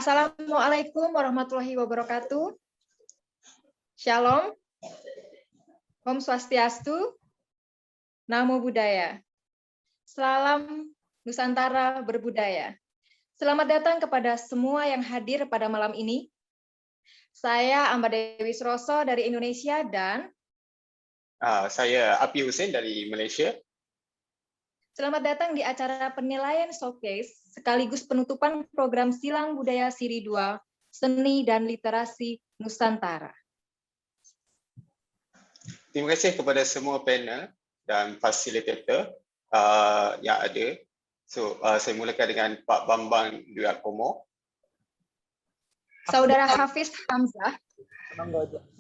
Assalamualaikum warahmatullahi wabarakatuh. Shalom. Om Swastiastu. Namo Buddhaya. Salam Nusantara berbudaya. Selamat datang kepada semua yang hadir pada malam ini. Saya Amba Dewi Sroso dari Indonesia dan saya Api Hussein dari Malaysia. Selamat datang di acara penilaian showcase sekaligus penutupan program Silang Budaya Siri 2, Seni dan Literasi Nusantara. Terima kasih kepada semua panel dan fasilitator yang ada. Saya mulakan dengan Pak Bambang Dwi Atmojo, Saudara Hafiz Hamzah,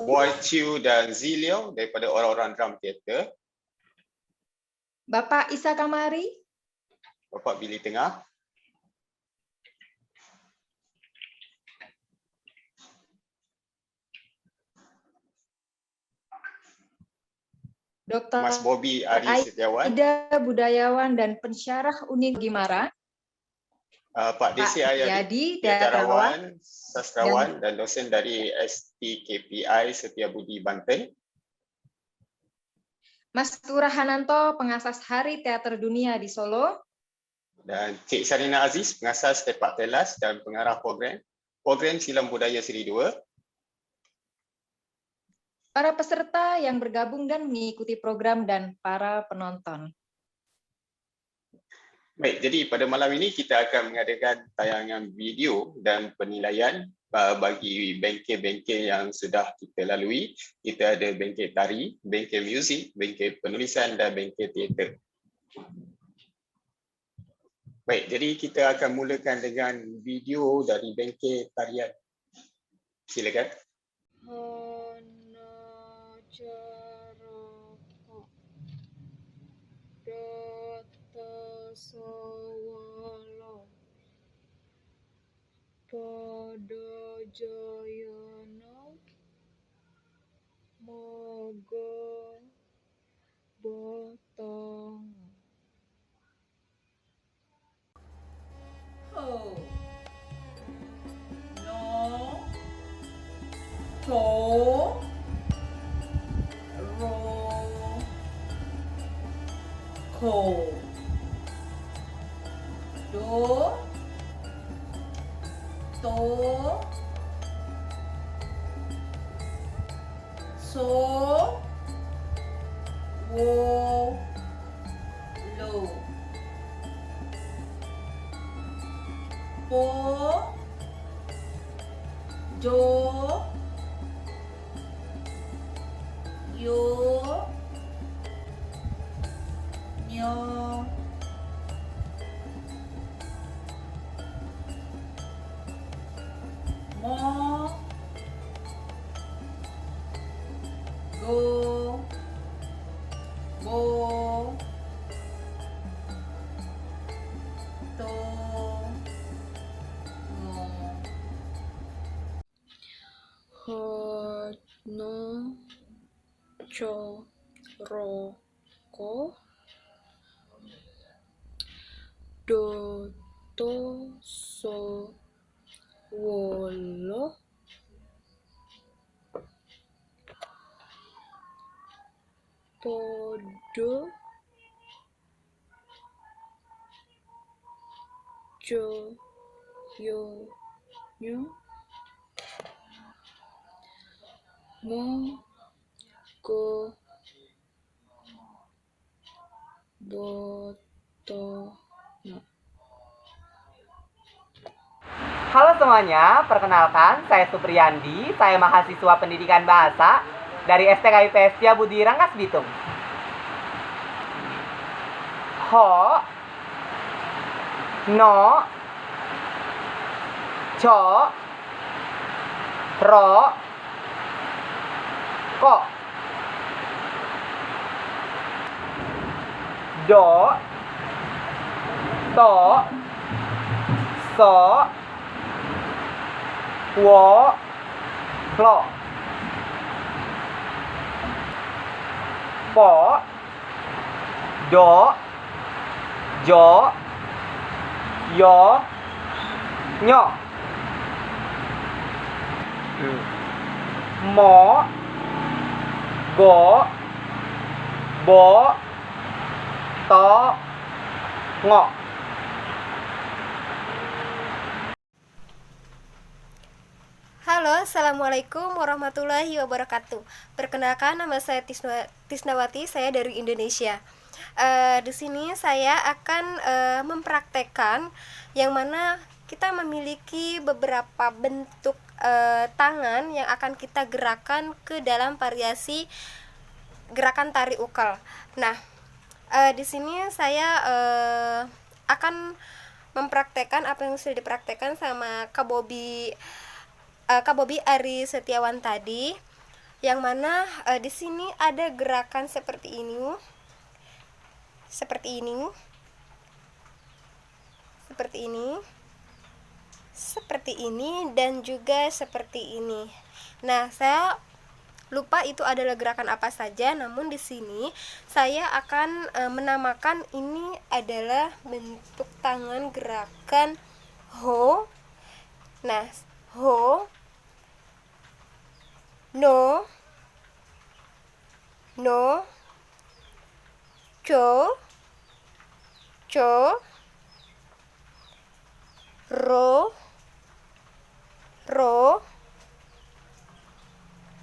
Boy Chiu dan Zilio daripada Orang-Orang Drum Theater, Bapak Isa Kamari, Bapak Billy Tengah, Dr. Mas Bobby Ari Setiawan, Aida Budayawan dan Pensyarah Uni Gimara, Pak Desi Ayadi, teatrawan, sastrawan dan dosen dari STKPI Setiabudi Banten, Mas Tura Hananto, pengasas Hari Teater Dunia di Solo, dan Cik Sarina Aziz, pengasas Tepak Telas dan pengarah program Silang Budaya Siri 2. Para peserta yang bergabung dan mengikuti program dan para penonton. Baik, jadi pada malam ini kita akan mengadakan tayangan video dan penilaian bagi bengkel-bengkel yang sudah kita lalui. Kita ada bengkel tari, bengkel muzik, bengkel penulisan dan bengkel teater. Baik, jadi kita akan mulakan dengan video dari bengkel tarian. Silakan. Sawala pada jayana maga batang ho no to ro ko do, to, so, wo, lo, po, do, yo, nyo, mo, go, bo, to, ngo. Hatna coroko doto so wolo podo jo yo nyo mo go boto no. Halo semuanya, perkenalkan saya Supriyandi, saya mahasiswa pendidikan bahasa dari STKIP Setiabudi Rangkas Bitung. Ho, no, co, ro, ko, do, to, so, wo, lo, po, do, jo, yo, nyo, Mo, go, bo, to, ngo. Halo, Assalamualaikum warahmatullahi wabarakatuh. Perkenalkan, nama saya Tisnawati, saya dari Indonesia. Di sini saya akan mempraktekkan yang mana kita memiliki beberapa bentuk tangan yang akan kita gerakan ke dalam variasi gerakan tari ukel. Nah, di sini saya akan mempraktekkan apa yang sudah dipraktekkan sama Kak Bobi Ari Setiawan tadi, yang mana di sini ada gerakan seperti ini, seperti ini, dan juga seperti ini. Nah, saya lupa itu adalah gerakan apa saja, namun di sini saya akan menamakan ini adalah bentuk tangan gerakan ho. Nah, ho, no, cho, ro,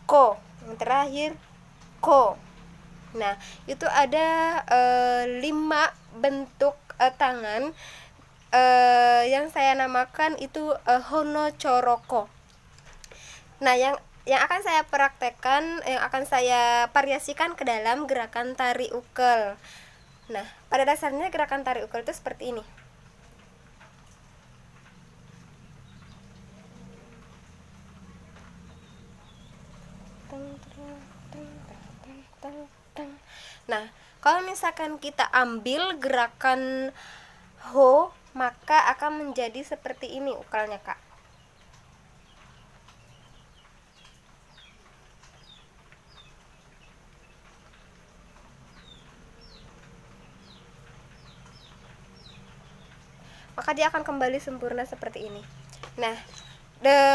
ko. Yang terakhir ko. Nah, itu ada 5 bentuk tangan yang saya namakan itu hono coroko. Nah, yang akan saya praktekkan, yang akan saya variasikan ke dalam gerakan tari ukel. Nah, pada dasarnya gerakan tari ukel itu seperti ini. Nah, kalau misalkan kita ambil gerakan ho, maka akan menjadi seperti ini ukelnya, Kak. Maka dia akan kembali sempurna seperti ini. Nah,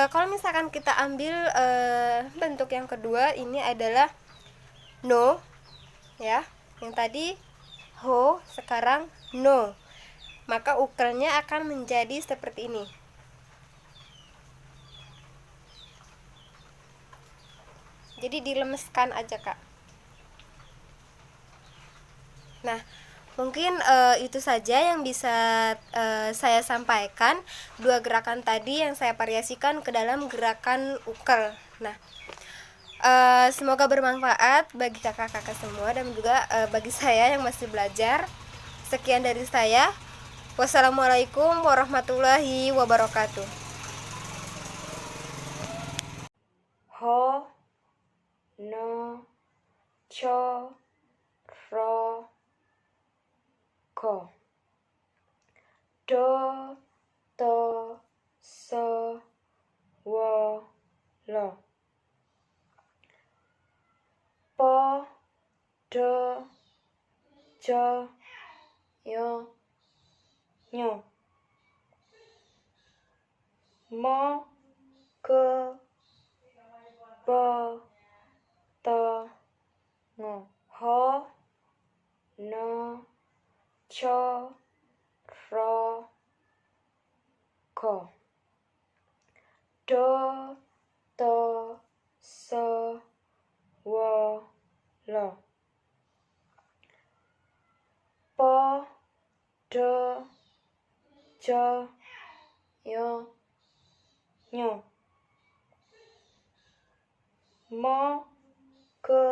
kalau misalkan kita ambil bentuk yang kedua, ini adalah no, ya. Yang tadi ho, sekarang no. Maka ukelnya akan menjadi seperti ini. Jadi dilemeskan aja, Kak. Nah, mungkin itu saja yang bisa saya sampaikan. 2 gerakan tadi yang saya variasikan ke dalam gerakan ukel. Nah, semoga bermanfaat bagi kakak-kakak semua dan juga bagi saya yang masih belajar. Sekian dari saya. Wassalamualaikum warahmatullahi wabarakatuh. Ho, no, cho, ro, ko. Do, to, so, wo, lo. Po, do, jo, yo, nyo. Mo, ke, bo, to, ngo. Ho, no, cho, ro, ko. Do, to, so, wo, lo. Po, do, jo, yo, nyo. Mo, ke,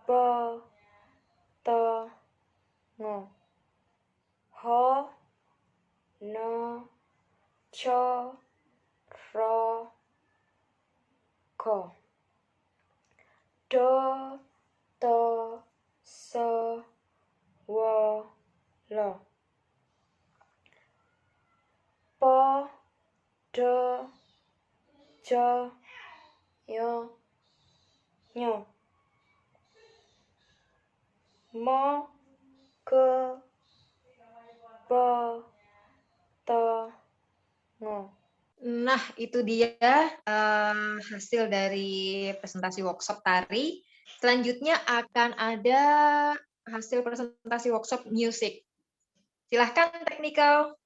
bo, to, ngo. Ho, no, cho, ro, ko. Do, to, so, wo, lo. Po, do, jo, yo, nyo. Mo, ke, bo, to, ngo. Nah, itu dia hasil dari presentasi workshop tari. Selanjutnya akan ada hasil presentasi workshop musik. Silahkan technical.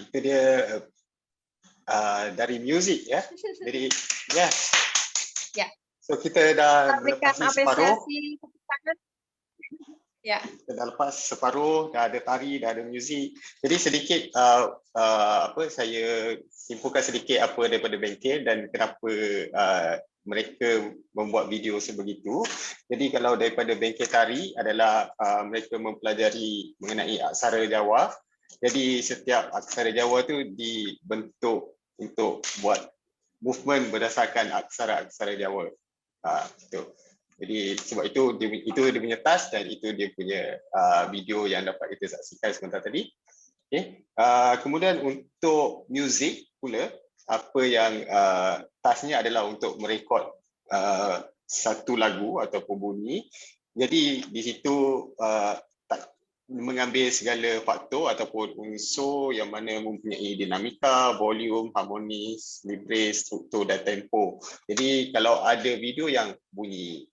Itu dia dari muzik ya. Jadi yes. Ya. So kita dah Berikan melepasi separuh. apresiasi tepuk tangan. Ya. Kita dah lepas separuh, dah ada tari, dah ada muzik. Jadi sedikit saya simpulkan sedikit apa daripada bengkel dan kenapa mereka membuat video sebegitu. Jadi kalau daripada bengkel tari adalah mereka mempelajari mengenai aksara Jawa. Jadi setiap aksara Jawa tu dibentuk untuk buat movement berdasarkan aksara-aksara Jawa. Itu. Jadi sebab itu dia punya task dan itu dia punya video yang dapat kita saksikan sebentar tadi. Okay. Kemudian untuk muzik pula, apa yang tasknya adalah untuk merekod satu lagu ataupun bunyi. Jadi di situ mengambil segala faktor ataupun unsur yang mana mempunyai dinamika, volume, harmonis, libre, struktur dan tempo. Jadi kalau ada video yang bunyi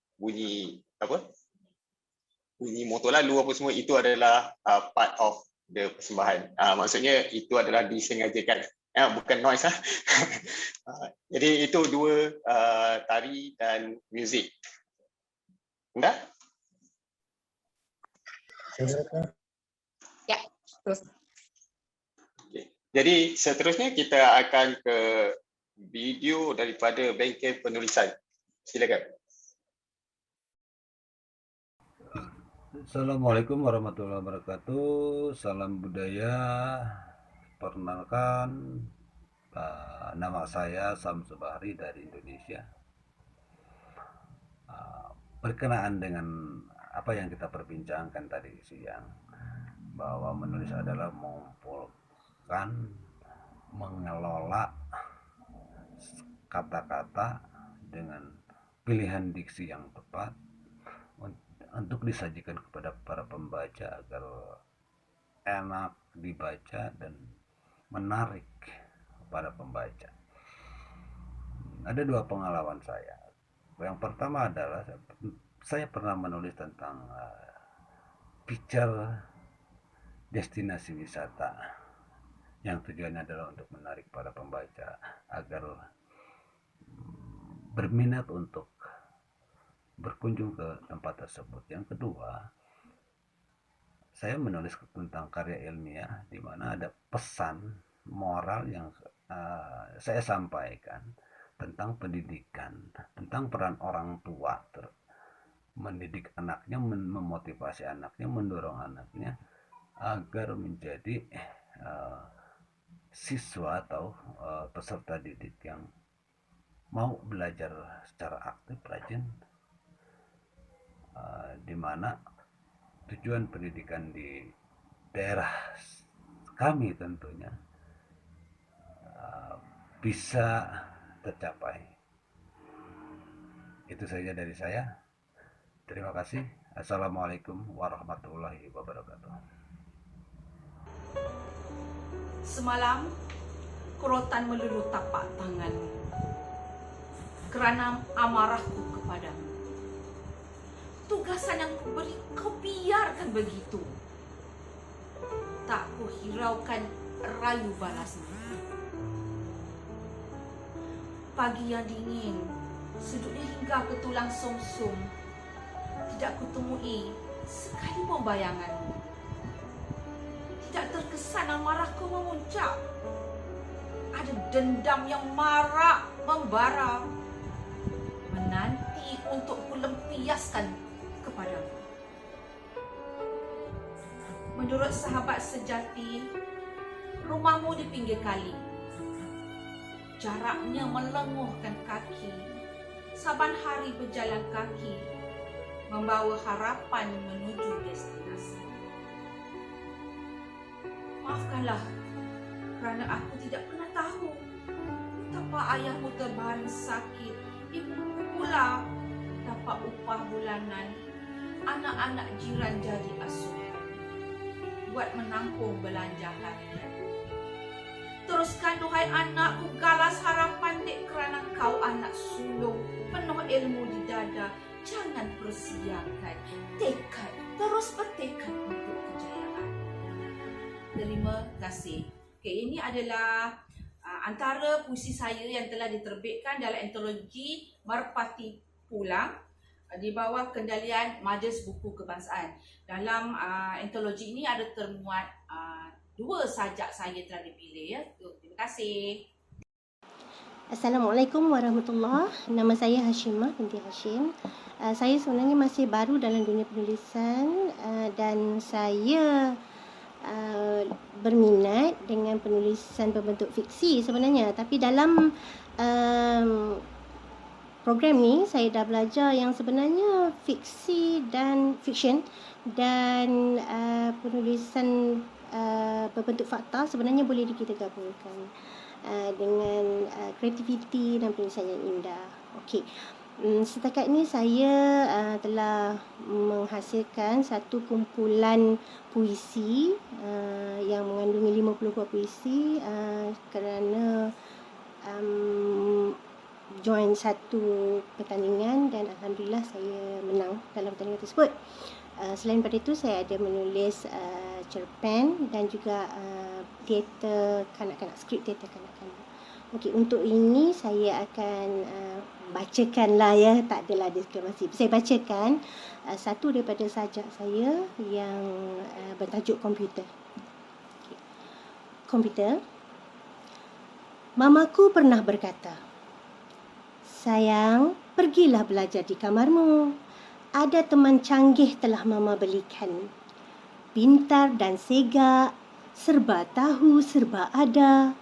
motor lalu apa semua, itu adalah part of the persembahan. Maksudnya itu adalah disengajakan, bukan noise. Jadi itu dua, tari dan muzik. Dah? Ya, terus. Okay. Jadi seterusnya kita akan ke video daripada bengkel penulisan. Silakan. Assalamualaikum warahmatullahi wabarakatuh. Salam budaya. Perkenalkan, nama saya Samsu Bahri dari Indonesia. Berkenaan dengan apa yang kita perbincangkan tadi siang, bahwa menulis adalah mengumpulkan, mengelola kata-kata dengan pilihan diksi yang tepat untuk disajikan kepada para pembaca agar enak dibaca dan menarik kepada pembaca. Ada dua pengalaman saya. Yang pertama adalah saya pernah menulis tentang picture destinasi wisata yang tujuannya adalah untuk menarik para pembaca agar berminat untuk berkunjung ke tempat tersebut. Yang kedua, saya menulis tentang karya ilmiah di mana ada pesan moral yang saya sampaikan tentang pendidikan, tentang peran orang tua mendidik anaknya, memotivasi anaknya, mendorong anaknya agar menjadi siswa atau peserta didik yang mau belajar secara aktif, rajin, di mana tujuan pendidikan di daerah kami tentunya bisa tercapai. Itu saja dari saya. Terima kasih. Assalamualaikum warahmatullahi wabarakatuh. Semalam, kerotan meluluh tapak tanganmu kerana amarahku kepadamu. Tugasan yang kuberi kau biarkan begitu. Tak ku hiraukan rayu balasmu. Pagi yang dingin, sedutnya hingga ke tulang sumsum, tidak kutemui sekali pun bayanganmu. Tidak terkesan amarahku memuncak. Ada dendam yang marak membara, menanti untuk ku lempiaskan kepadamu. Menurut sahabat sejati, rumahmu di pinggir kali. Jaraknya melenguhkan kaki. Saban hari berjalan kaki, membawa harapan menuju destinasi. Maafkanlah kerana aku tidak pernah tahu betapa ayahmu terbaring sakit, ibumu pula dapat upah bulanan, anak-anak jiran jadi asuhan buat menampung belanja harian. Teruskan duhai anakku, galas harapan dek kerana kau anak sulung, penuh ilmu di dada. Jangan persiakan, tekad, terus bertekad untuk kejayaan. Terima kasih. Okey, ini adalah antara puisi saya yang telah diterbitkan dalam antologi Merpati Pulang di bawah kendalian Majlis Buku Kebangsaan. Dalam antologi ini ada termuat 2 sajak saya telah dipilih ya. Terima kasih. Assalamualaikum warahmatullahi. Nama saya Hashimah binti Hashim. Saya sebenarnya masih baru dalam dunia penulisan dan saya berminat dengan penulisan berbentuk fiksi sebenarnya. Tapi dalam program ni saya dah belajar yang sebenarnya fiksi dan fiction dan penulisan berbentuk fakta sebenarnya boleh kita gabungkan dengan kreativiti dan penulisan yang indah. Okey. Setakat ini saya telah menghasilkan satu kumpulan puisi yang mengandungi 50 buah puisi kerana join satu pertandingan dan alhamdulillah saya menang dalam pertandingan tersebut. Selain daripada itu saya ada menulis cerpen dan juga teater kanak-kanak, skrip teater kanak-kanak. Okey, untuk ini saya akan bacakanlah ya, tak adalah deskripsi. Saya bacakan satu daripada sajak saya yang bertajuk komputer. Okay. Komputer. Mamaku pernah berkata, "Sayang, pergilah belajar di kamarmu. Ada teman canggih telah mama belikan. Pintar dan segak, serba tahu, serba ada.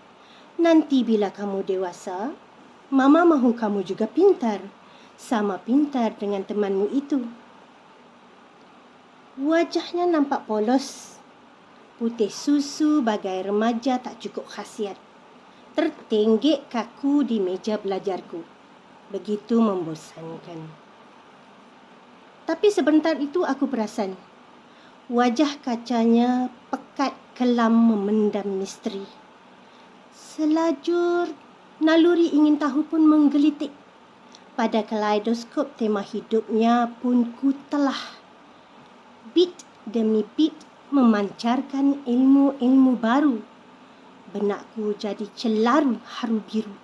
Nanti bila kamu dewasa, mama mahu kamu juga pintar, sama pintar dengan temanmu itu." Wajahnya nampak polos, putih susu bagai remaja tak cukup khasiat. Tertenggek kaku di meja belajarku. Begitu membosankan. Tapi sebentar itu aku perasan, wajah kacanya pekat kelam memendam misteri. Selajur naluri ingin tahu pun menggelitik. Pada kaleidoskop tema hidupnya pun ku telah. Bit demi bit memancarkan ilmu-ilmu baru. Benakku jadi celaru haru biru.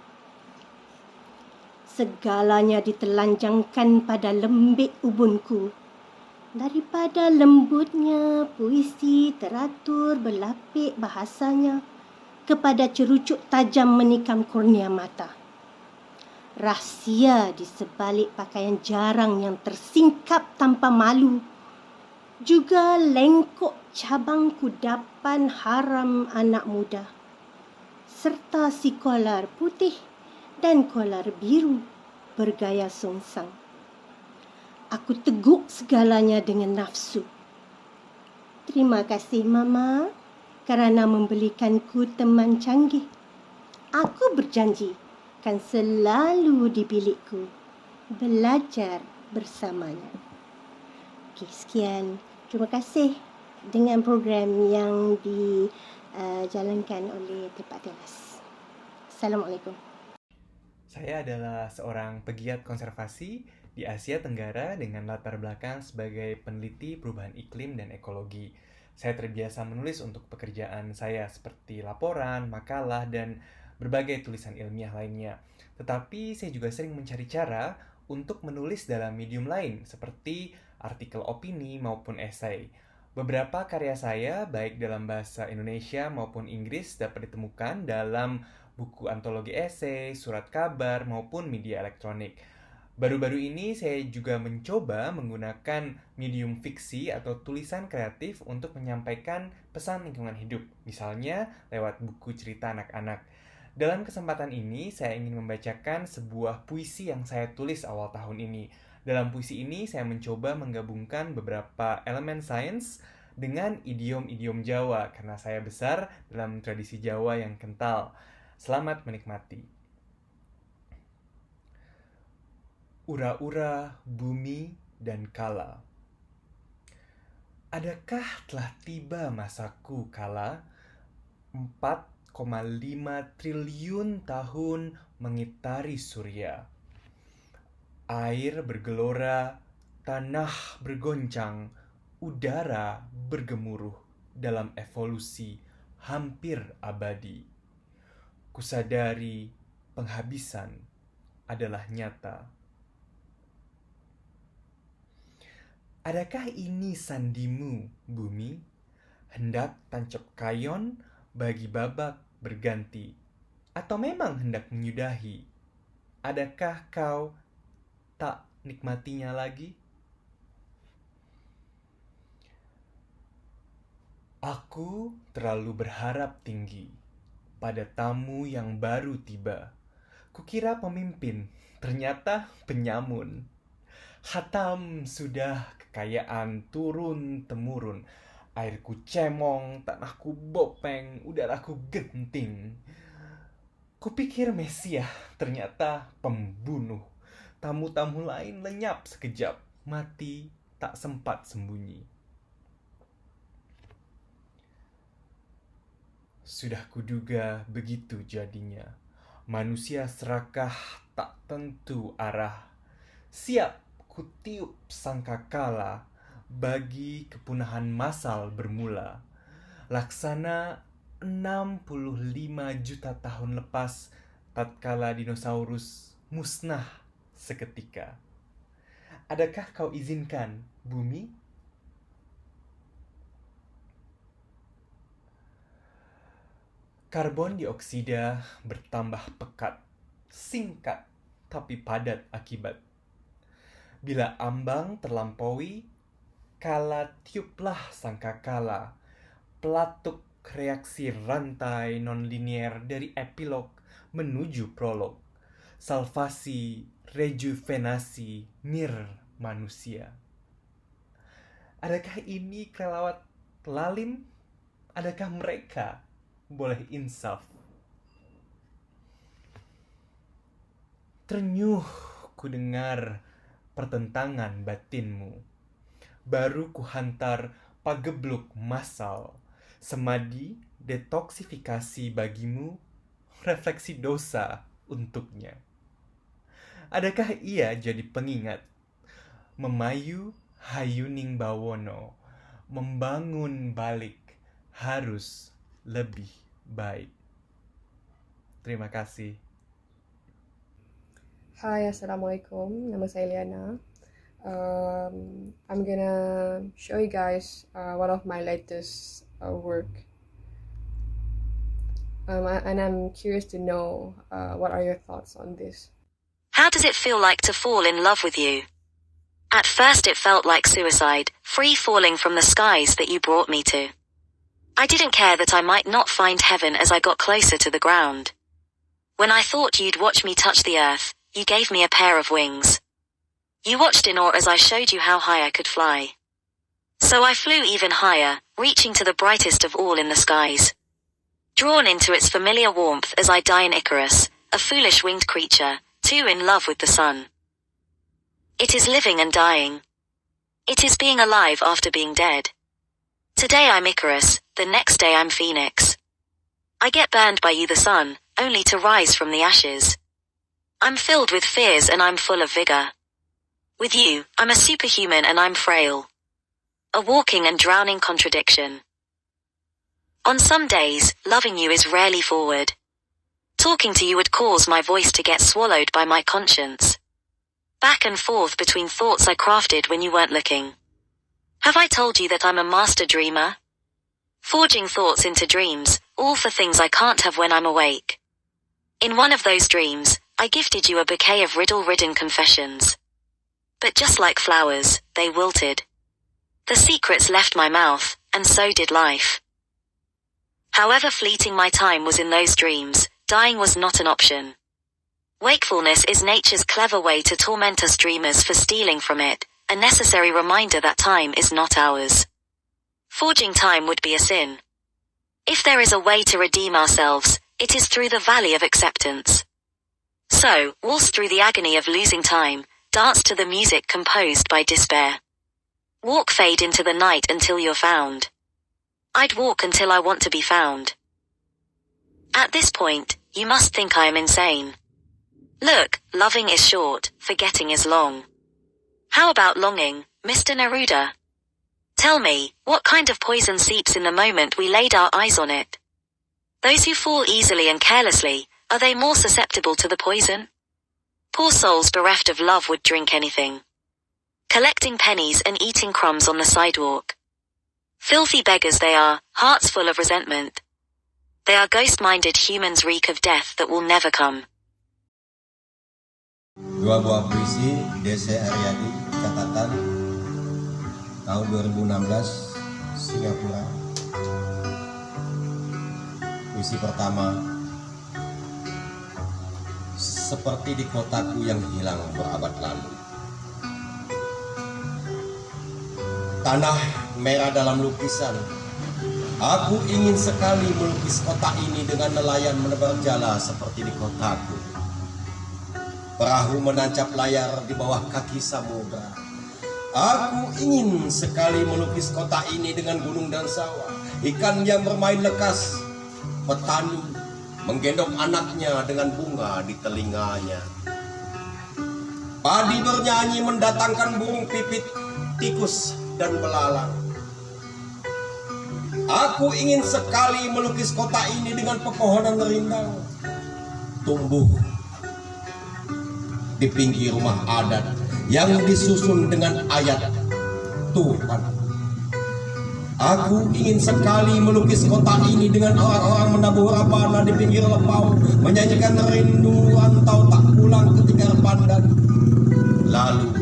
Segalanya ditelanjangkan pada lembik ubunku. Daripada lembutnya puisi teratur berlapik bahasanya kepada cerucuk tajam menikam kurnia mata. Rahsia di sebalik pakaian jarang yang tersingkap tanpa malu. Juga lengkok cabang kudapan haram anak muda. Serta si kolar putih dan kolar biru bergaya songsang. Aku teguk segalanya dengan nafsu. Terima kasih Mama kerana membelikanku teman canggih. Aku berjanji kan selalu di bilikku belajar bersamanya. Okey, sekian. Terima kasih dengan program yang dijalankan oleh Tepak Teras. Assalamualaikum. Saya adalah seorang pegiat konservasi di Asia Tenggara dengan latar belakang sebagai peneliti perubahan iklim dan ekologi. Saya terbiasa menulis untuk pekerjaan saya seperti laporan, makalah, dan berbagai tulisan ilmiah lainnya. Tetapi saya juga sering mencari cara untuk menulis dalam medium lain seperti artikel opini maupun esai. Beberapa karya saya, baik dalam bahasa Indonesia maupun Inggris, dapat ditemukan dalam buku antologi esai, surat kabar, maupun media elektronik. Baru-baru ini saya juga mencoba menggunakan medium fiksi atau tulisan kreatif untuk menyampaikan pesan lingkungan hidup, misalnya lewat buku cerita anak-anak. Dalam kesempatan ini, saya ingin membacakan sebuah puisi yang saya tulis awal tahun ini. Dalam puisi ini, saya mencoba menggabungkan beberapa elemen sains dengan idiom-idiom Jawa, karena saya besar dalam tradisi Jawa yang kental. Selamat menikmati. Ura-ura bumi dan kala. Adakah telah tiba masaku kala 4,5 triliun tahun mengitari surya. Air bergelora, tanah bergoncang, udara bergemuruh dalam evolusi hampir abadi. Kusadari penghabisan adalah nyata. Adakah ini sandimu, bumi? Hendak tancap kayon bagi babak berganti? Atau memang hendak menyudahi? Adakah kau tak nikmatinya lagi? Aku terlalu berharap tinggi pada tamu yang baru tiba. Kukira pemimpin, ternyata penyamun. Hatam sudah kekayaan turun-temurun. Airku cemong, tanahku bopeng, udaraku genting. Kupikir Mesiah, ternyata pembunuh. Tamu-tamu lain lenyap sekejap, mati tak sempat sembunyi. Sudah kuduga begitu jadinya. Manusia serakah tak tentu arah. Siap kutiup sangkakala bagi kepunahan massal bermula. Laksana 65 juta tahun lepas tatkala dinosaurus musnah seketika. Adakah kau izinkan, bumi? Karbon dioksida bertambah pekat, singkat tapi padat akibat. Bila ambang terlampaui, kala tiuplah sangkakala, pelatuk reaksi rantai nonlinier dari epilog menuju prolog, salvasi, rejuvenasi, manusia. Adakah ini kelelawar lalim? Adakah mereka boleh insaf? Ternyuh ku dengar pertentangan batinmu. Baru ku hantar pagebluk massal. Semadi detoksifikasi bagimu, refleksi dosa untuknya. Adakah ia jadi pengingat? Memayu hayuning bawono, membangun balik harus lebih baik. Terima kasih. Hai, Assalamualaikum. Nama saya Liana. I'm gonna show you guys one of my latest work. And I'm curious to know what are your thoughts on this. How does it feel like to fall in love with you? At first it felt like suicide, free falling from the skies that you brought me to. I didn't care that I might not find heaven as I got closer to the ground. When I thought you'd watch me touch the earth, you gave me a pair of wings. You watched in awe as I showed you how high I could fly. So I flew even higher, reaching to the brightest of all in the skies. Drawn into its familiar warmth as I die in Icarus, a foolish winged creature, too in love with the sun. It is living and dying. It is being alive after being dead. Today I'm Icarus, the next day I'm Phoenix. I get burned by you the sun, only to rise from the ashes. I'm filled with fears and I'm full of vigor. With you, I'm a superhuman and I'm frail. A walking and drowning contradiction. On some days, loving you is rarely forward. Talking to you would cause my voice to get swallowed by my conscience. Back and forth between thoughts I crafted when you weren't looking. Have I told you that I'm a master dreamer? Forging thoughts into dreams, all for things I can't have when I'm awake. In one of those dreams, I gifted you a bouquet of riddle-ridden confessions. But just like flowers, they wilted. The secrets left my mouth, and so did life. However fleeting my time was in those dreams, dying was not an option. Wakefulness is nature's clever way to torment us dreamers for stealing from it, a necessary reminder that time is not ours. Forging time would be a sin. If there is a way to redeem ourselves, it is through the valley of acceptance. So, waltz through the agony of losing time, dance to the music composed by despair. Walk fade into the night until you're found. I'd walk until I want to be found. At this point, you must think I am insane. Look, loving is short, forgetting is long. How about longing, Mr. Neruda? Tell me, what kind of poison seeps in the moment we laid our eyes on it? Those who fall easily and carelessly, are they more susceptible to the poison? Poor souls bereft of love would drink anything, collecting pennies and eating crumbs on the sidewalk. Filthy beggars they are, hearts full of resentment. They are ghost-minded humans reek of death that will never come. Dua buah puisi DC Aryadi, catatan tahun 2016, Singapura. Puisi pertama, seperti di kotaku yang hilang berabad lalu. Tanah merah dalam lukisan. Aku ingin sekali melukis kota ini dengan nelayan menebar jala seperti di kotaku. Perahu menancap layar di bawah kaki samudra. Aku ingin sekali melukis kota ini dengan gunung dan sawah, ikan yang bermain lekas, petani menggendong anaknya dengan bunga di telinganya. Padi bernyanyi mendatangkan burung pipit, tikus dan belalang. Aku ingin sekali melukis kota ini dengan pepohonan rindang, tumbuh di pinggir rumah adat yang disusun dengan ayat Tuhan. Aku ingin sekali melukis kota ini dengan orang-orang menabuh rabana di pinggir lepau, menyanyikan rindu rantau tak pulang ketika pandan. Lalu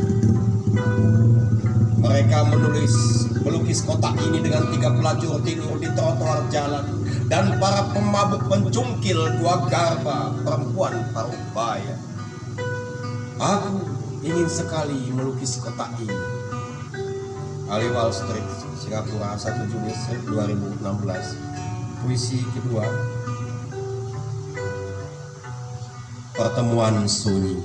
mereka melukis kota ini dengan 3 pelacur tidur di trotoar jalan dan para pemabuk mencungkil 2 garba perempuan paruh baya. Aku ingin sekali melukis kota ini. Ali Wall Street, Singapura, 1 Juni 2016. Puisi kedua, pertemuan sunyi.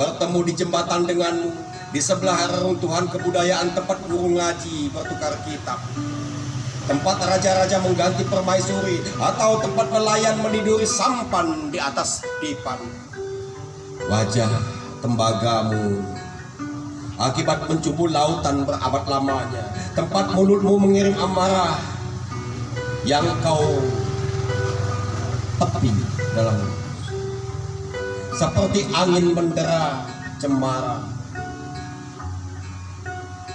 Bertemu di jembatan denganmu, di sebelah reruntuhan kebudayaan tempat guru ngaji bertukar kitab, tempat raja-raja mengganti permaisuri, atau tempat nelayan meniduri sampan di atas dipan. Wajah tembagamu akibat mencubur lautan berabad lamanya, tempat mulutmu mengirim amarah yang kau tepi dalam seperti angin mendera cemara.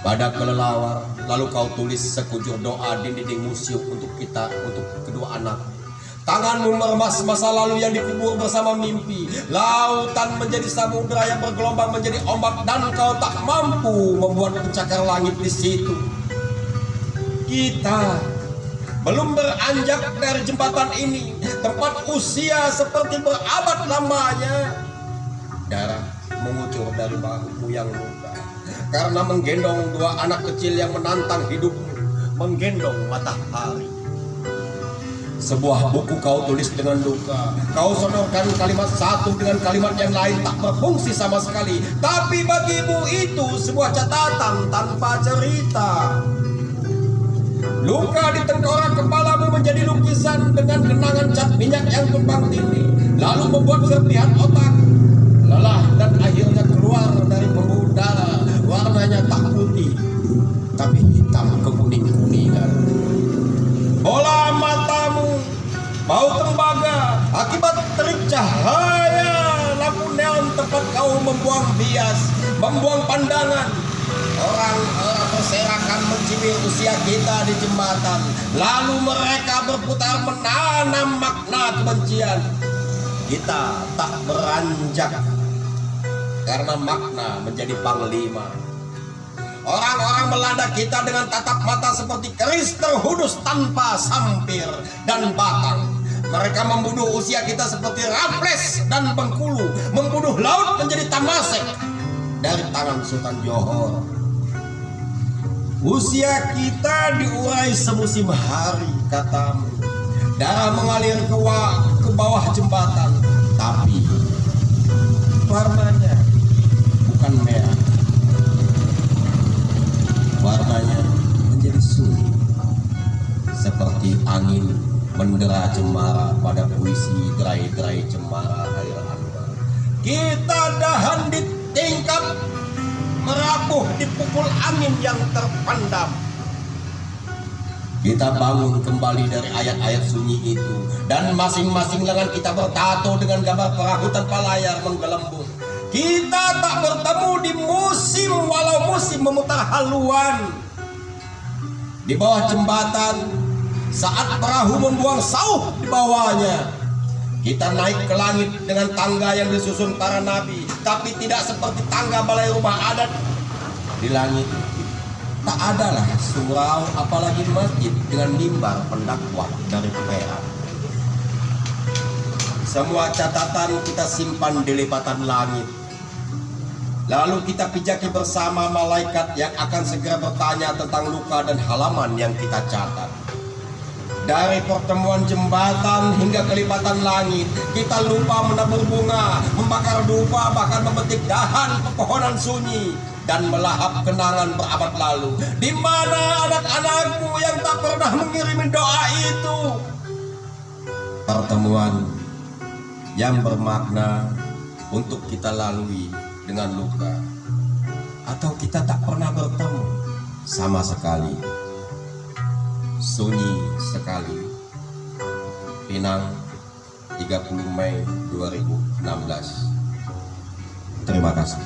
Pada kelelawar, lalu kau tulis sekujur doa di dinding museum untuk kita, untuk kedua anak. Tanganmu meremas masa lalu yang dikubur bersama mimpi. Lautan menjadi samudra yang bergelombang menjadi ombak, dan kau tak mampu membuat pencakar langit di situ. Kita belum beranjak dari jembatan ini, tempat usia seperti berabad lamanya. Darah mengucur dari bahumu yang luka karena menggendong 2 anak kecil yang menantang hidupmu, menggendong matahari. Sebuah buku kau tulis dengan duka, kau sodorkan kalimat satu dengan kalimat yang lain tak berfungsi sama sekali, tapi bagimu itu sebuah catatan tanpa cerita. Luka di tengkorak kepalamu menjadi lukisan dengan genangan cat minyak yang tumpang tindih, lalu membuat serpihan otak lelah dan akhirnya keluar dari pembuluh darah. Warnanya tak putih, tapi hitam kekuning-kuningan. Bola matamu bau tembaga akibat terik cahaya lampu neon tempat kau membuang bias, membuang pandangan. Orang-orang berserakan mencibir usia kita di jembatan, lalu mereka berputar menanam makna kebencian. Kita tak beranjak karena makna menjadi panglima. Orang-orang melanda kita dengan tatap mata seperti keris terhudus tanpa sampir dan batang. Mereka membunuh usia kita seperti Raffles dan Bengkulu, membunuh laut menjadi Tamasek dari tangan Sultan Johor. Usia kita diurai semusim hari, katamu. Darah mengalir ke bawah jembatan, tapi warnanya bukan merah. Warnanya menjadi sunyi, seperti angin mendera cemara pada puisi gerai-gerai cemara air anwar. Kita dahan di tingkap, merapuh dipukul angin yang terpandam. Kita bangun kembali dari ayat-ayat sunyi itu. Dan masing-masing lengan kita bertato dengan gambar perahu tanpa layar menggelembung. Kita tak bertemu di musim walau musim memutar haluan. Di bawah jembatan, saat perahu membuang sauh di bawahnya. Kita naik ke langit dengan tangga yang disusun para nabi. Tapi tidak seperti tangga balai rumah adat di langit. Tak adalah surau apalagi masjid dengan mimbar pendakwah dari perak. Semua catatan kita simpan di lipatan langit. Lalu kita pijaki bersama malaikat yang akan segera bertanya tentang luka dan halaman yang kita catat. Dari pertemuan jembatan hingga kelipatan langit, kita lupa menabur bunga, membakar dupa, bahkan memetik dahan pepohonan sunyi dan melahap kenangan berabad lalu. Di mana anak-anakmu yang tak pernah mengirim doa itu? Pertemuan yang bermakna untuk kita lalui dengan luka, atau kita tak pernah bertemu sama sekali. Sunyi sekali. Pinang, 30 Mei 2016. Terima kasih.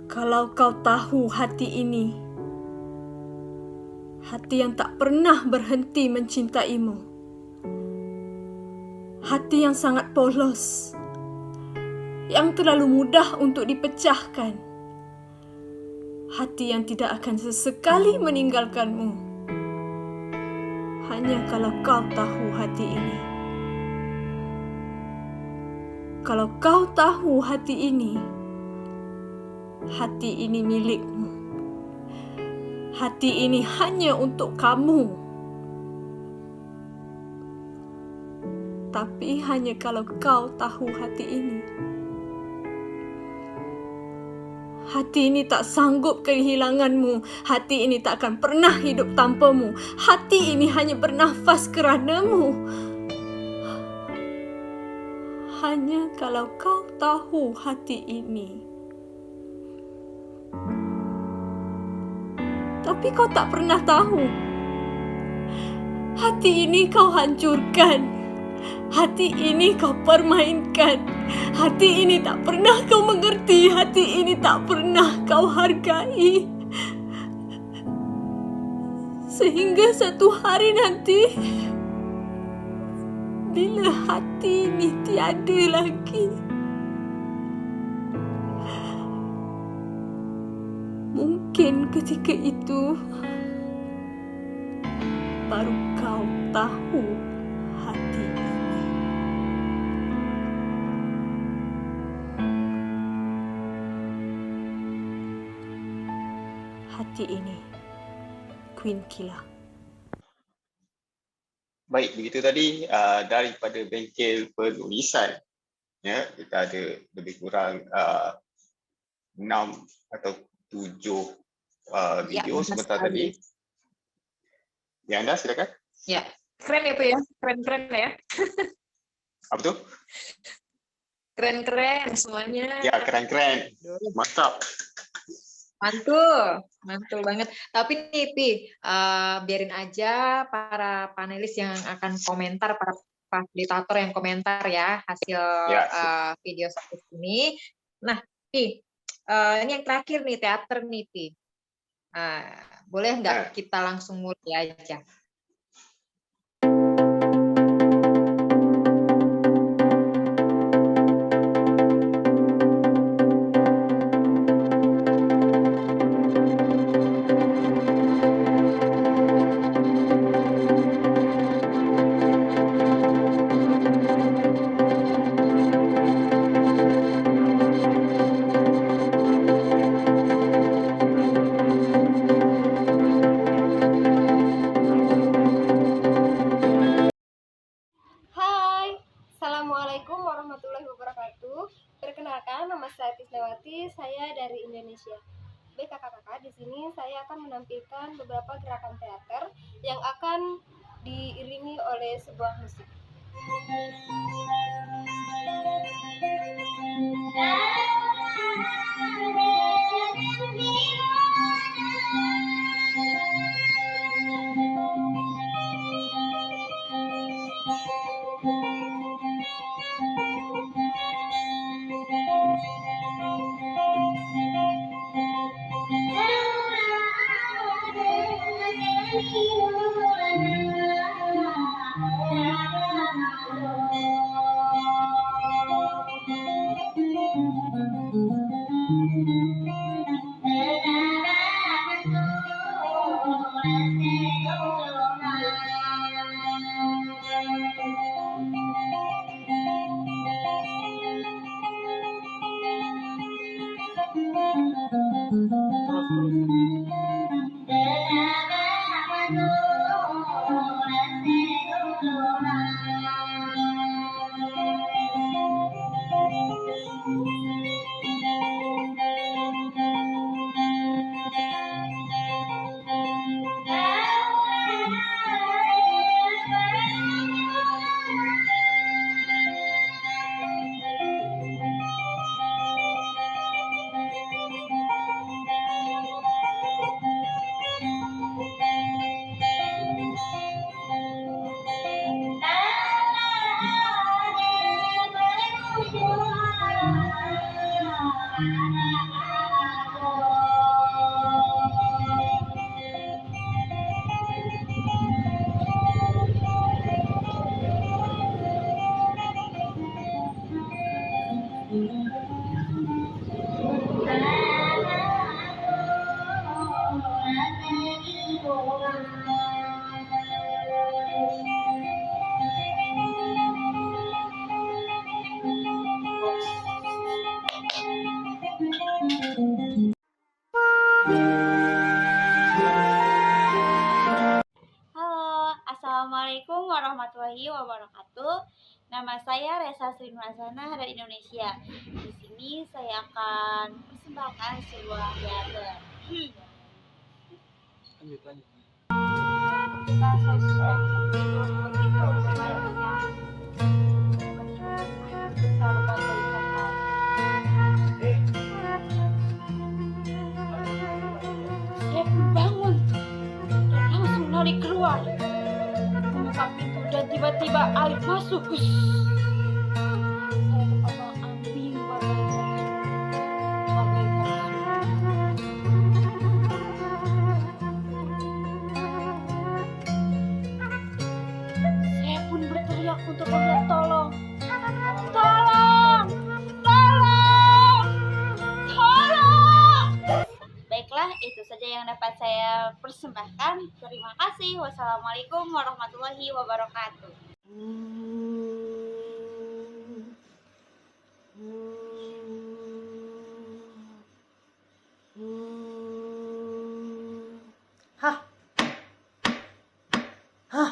Kalau kau tahu hati ini, hati yang tak pernah berhenti mencintaimu, hati yang sangat polos, yang terlalu mudah untuk dipecahkan, hati yang tidak akan sesekali meninggalkanmu. Hanya kalau kau tahu hati ini. Kalau kau tahu hati ini milikmu. Hati ini hanya untuk kamu. Tapi hanya kalau kau tahu hati ini. Hati ini tak sanggup kehilanganmu. Hati ini tak akan pernah hidup tanpamu. Hati ini hanya bernafas keranamu. Hanya kalau kau tahu hati ini. Tapi kau tak pernah tahu. Hati ini kau hancurkan. Hati ini kau permainkan. Hati ini tak pernah kau mengerti. Hati ini tak pernah kau hargai. Sehingga satu hari nanti, bila hati ini tiada lagi, mungkin ketika itu baru kau tahu hati ini. Hati ini, Queen Kila. Baik, begitu tadi daripada bengkel penulisan, ya, kita ada lebih kurang 6 atau 7 video sebentar tadi. Ya, anda silakan. Ya, keren ya, Pak ya, keren-keren ya. Apa tu? Keren-keren semuanya. Ya, keren-keren. Mantap. Mantul banget. Tapi nih, Pi, biarin aja para panelis yang akan komentar, para fasilitator yang komentar ya hasil video satu ini. Nah, Pi, ini yang terakhir nih, teater nih, Pi. Boleh nggak kita langsung mulai aja? Saya dari Indonesia. Baik kakak-kakak, di sini saya akan menampilkan beberapa gerakan teater yang akan diiringi oleh sebuah musik. Halo, Assalamualaikum warahmatullahi wabarakatuh. Nama saya Resa Sri Nurhasana dari Indonesia. Di sini saya akan persembahkan sebuah teater. Saya pun bangun dan langsung lari keluar, membuka pintu dan tiba-tiba air masuk. Saya terombang-ambing Saya pun berteriak untuk meminta tolong. Tolong! Tolong! Tolong! Baiklah, itu saja yang dapat saya persembahkan. Terima kasih. Wassalamualaikum warahmatullahi wabarakatuh. Hah? Hah?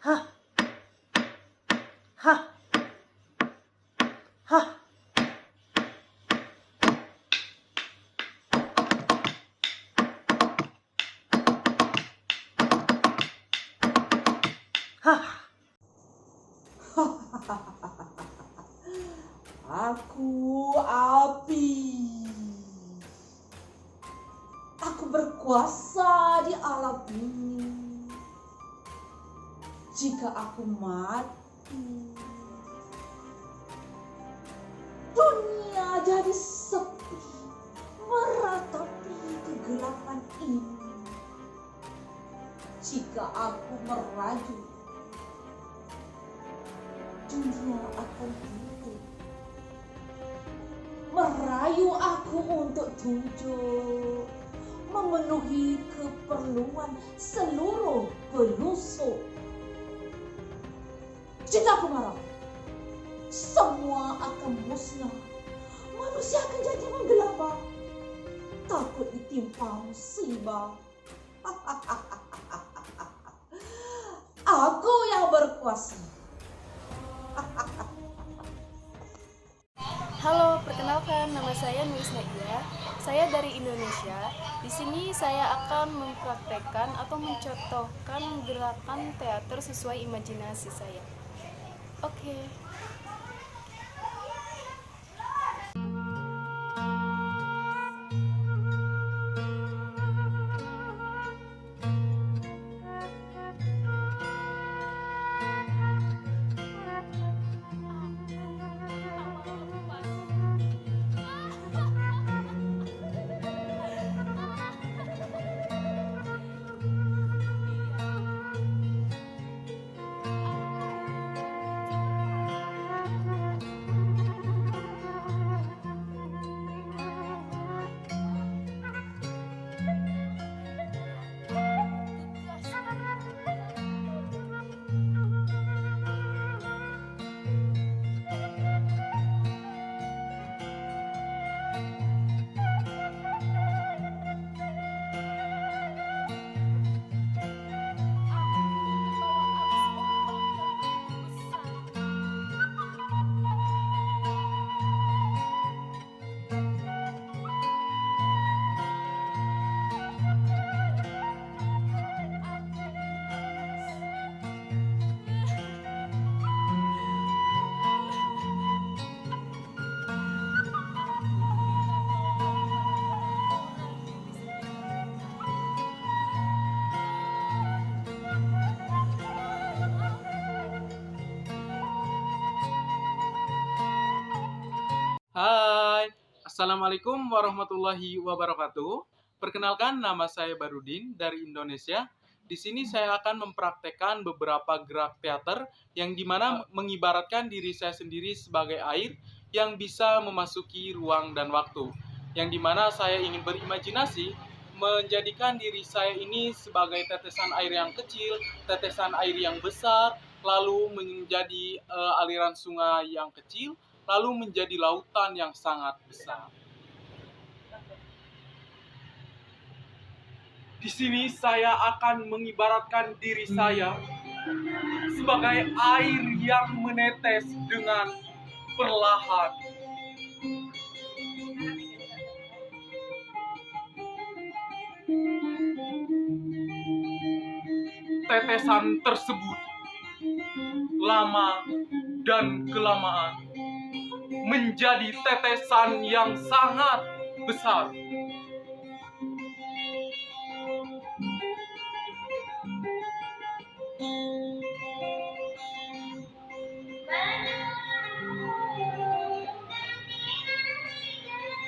Hah? Hah? Hah? Aku api. Aku berkuasa di alam ini. Jika aku mati, dunia jadi sepi, meratapi kegelapan ini. Jika aku merayu, dunia akan hidup, merayu aku untuk tujuh, memenuhi keperluan seluruh pelusuk. Jika aku marah, semua akan musnah, manusia akan jadi menggelabah, takut ditimpa musibah. Aku yang berkuasa. Halo, perkenalkan nama saya Nuris Nadia. Saya dari Indonesia. Di sini saya akan mempraktekkan atau mencontohkan gerakan teater sesuai imajinasi saya. Oke. Assalamualaikum warahmatullahi wabarakatuh. Perkenalkan, nama saya Barudin dari Indonesia. Di sini saya akan mempraktekkan beberapa gerak teater yang dimana mengibaratkan diri saya sendiri sebagai air yang bisa memasuki ruang dan waktu. Yang dimana saya ingin berimajinasi menjadikan diri saya ini sebagai tetesan air yang kecil, tetesan air yang besar, lalu menjadi aliran sungai yang kecil, lalu menjadi lautan yang sangat besar. Di sini saya akan mengibaratkan diri saya sebagai air yang menetes dengan perlahan. Tetesan tersebut lama dan kelamaan menjadi tetesan yang sangat besar.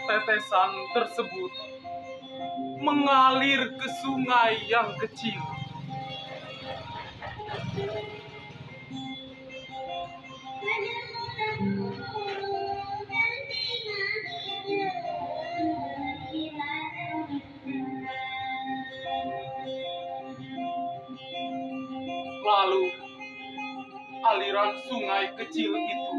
Tetesan tersebut mengalir ke sungai yang kecil. Lalu, aliran sungai kecil itu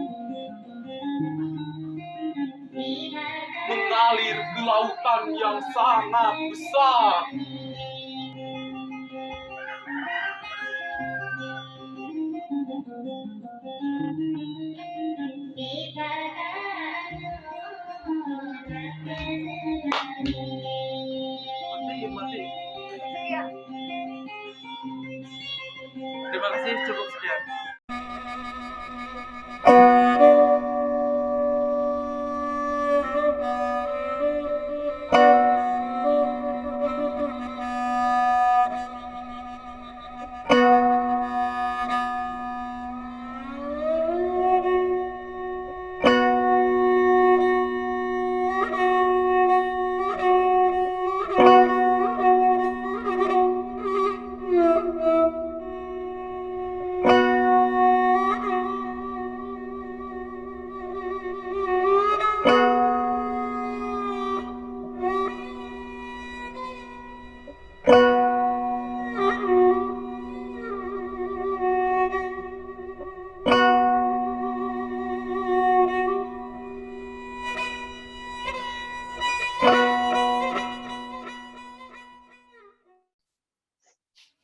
mengalir ke lautan yang sangat besar. Terima kasih, cukup sekian.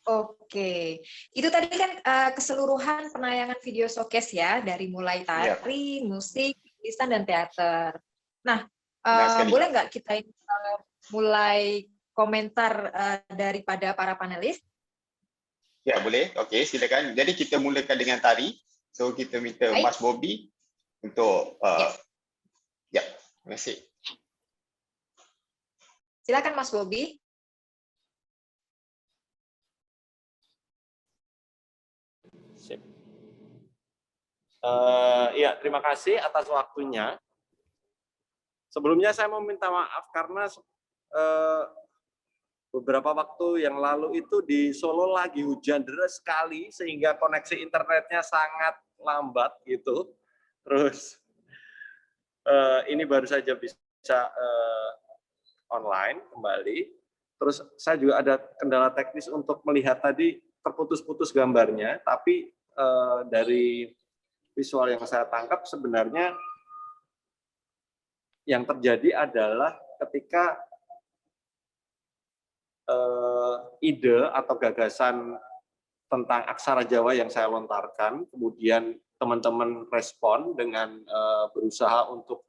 Oke, itu tadi kan keseluruhan penayangan video showcase ya, dari mulai tari, musik, tulisan, dan teater. Nah, boleh nggak kita mulai komentar daripada para panelis? Ya, boleh. Oke, silakan. Jadi kita mulakan dengan tari. So, kita minta Mas Bobby untuk... ya, terima kasih. Silakan Mas Bobby. Ya, terima kasih atas waktunya. Sebelumnya saya mau minta maaf karena beberapa waktu yang lalu itu di Solo lagi hujan deras sekali sehingga koneksi internetnya sangat lambat gitu. Terus ini baru saja bisa online kembali. Terus saya juga ada kendala teknis untuk melihat tadi terputus-putus gambarnya, tapi dari visual yang saya tangkap sebenarnya yang terjadi adalah ketika ide atau gagasan tentang aksara Jawa yang saya lontarkan, kemudian teman-teman respon dengan berusaha untuk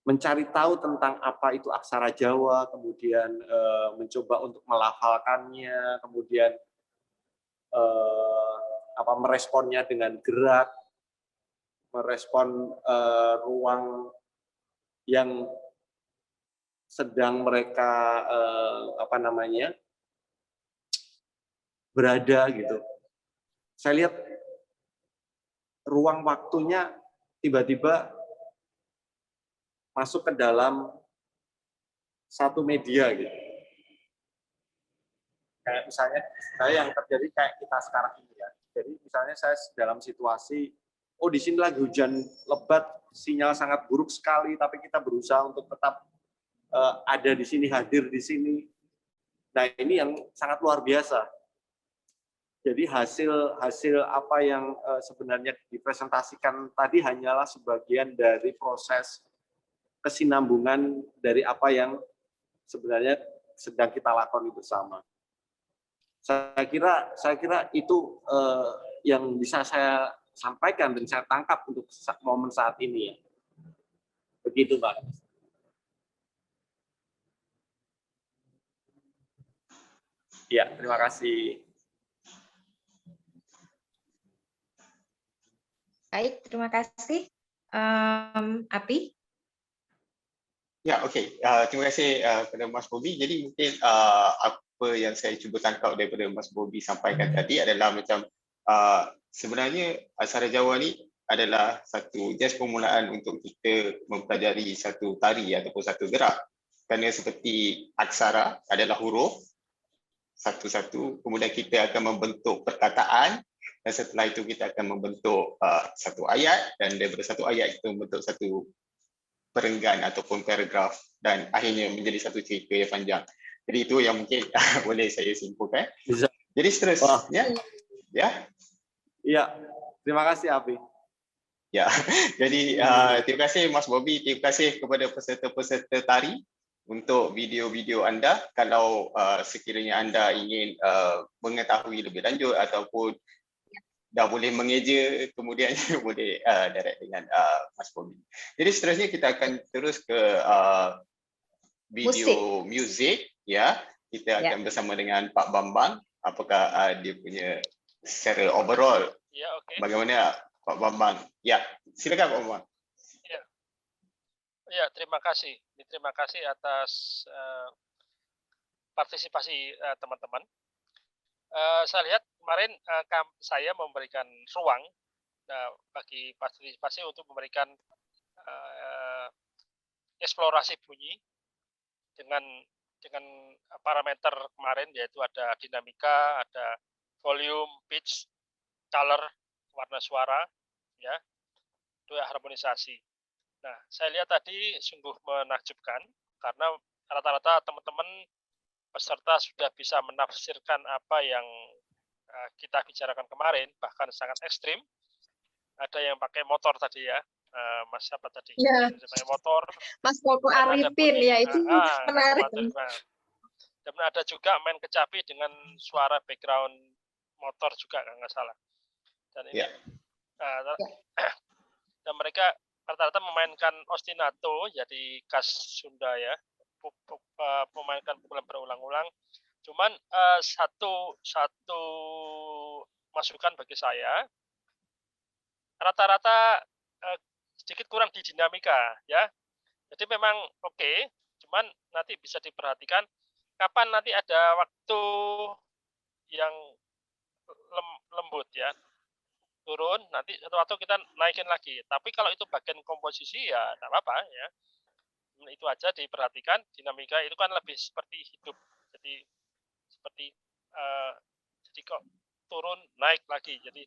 mencari tahu tentang apa itu aksara Jawa, kemudian mencoba untuk melafalkannya, kemudian meresponnya dengan gerak, merespon ruang yang sedang mereka berada gitu. Saya lihat ruang waktunya tiba-tiba masuk ke dalam satu media gitu. Kayak misalnya yang terjadi kayak kita sekarang ini ya. Jadi misalnya saya dalam situasi, oh di sini lagi hujan lebat, sinyal sangat buruk sekali, tapi kita berusaha untuk tetap ada di sini, hadir di sini. Nah ini yang sangat luar biasa. Jadi hasil apa yang sebenarnya dipresentasikan tadi hanyalah sebagian dari proses kesinambungan dari apa yang sebenarnya sedang kita lakukan bersama. Saya kira itu yang bisa saya sampaikan dan saya tangkap untuk momen saat ini ya. Begitu, Pak. Ya, terima kasih. Baik, terima kasih. Api? Ya, okey. Terima kasih kepada Mas Bobby. Jadi mungkin apa yang saya cuba tangkap daripada Mas Bobby sampaikan tadi adalah macam sebenarnya aksara Jawa ni adalah satu just permulaan untuk kita mempelajari satu tari ataupun satu gerak. Kerana seperti aksara adalah huruf satu-satu, kemudian kita akan membentuk perkataan dan setelah itu kita akan membentuk satu ayat dan daripada satu ayat kita membentuk satu perenggan ataupun paragraf dan akhirnya menjadi satu cerita yang panjang. Jadi itu yang mungkin boleh saya simpulkan. Jadi seterusnya, ya. Ya, terima kasih Abi. Ya, jadi terima kasih Mas Bobby, terima kasih kepada peserta-peserta tari untuk video-video anda. Kalau sekiranya anda ingin mengetahui lebih lanjut ataupun dah boleh mengeja, kemudian boleh direct dengan Mas Bobby. Jadi seterusnya kita akan terus ke video music ya. Kita akan bersama dengan Pak Bambang. Apakah dia punya secara overall? Ya, okey. Bagaimana Pak Bambang? Ya, silakan Pak Bambang. Ya. Ya, terima kasih. Terima kasih atas partisipasi teman-teman. Saya lihat kemarin saya memberikan ruang bagi partisipasi untuk memberikan eksplorasi bunyi dengan parameter kemarin, yaitu ada dinamika, ada volume, pitch, color, warna suara, ya, itu harmonisasi. Nah, saya lihat tadi sungguh menakjubkan karena rata-rata teman-teman peserta sudah bisa menafsirkan apa yang kita bicarakan kemarin, bahkan sangat ekstrim. Ada yang pakai motor tadi ya, Mas siapa tadi? Ya. Pakai motor. Mas Koko Arifin ya, itu menarik. Dan ada juga main kecapi dengan suara background motor juga, kalau nggak salah. Dan ini, dan mereka rata-rata memainkan ostinato, jadi khas Sunda ya. Memainkan pukulan berulang-ulang. Cuman satu masukan bagi saya, rata-rata sedikit kurang di dinamika ya. Jadi memang oke, cuman nanti bisa diperhatikan kapan nanti ada waktu yang lembut ya, turun, nanti satu waktu kita naikin lagi. Tapi kalau itu bagian komposisi ya tidak apa-apa ya. Itu aja diperhatikan, dinamika itu kan lebih seperti hidup, jadi seperti jadi kok turun naik lagi, jadi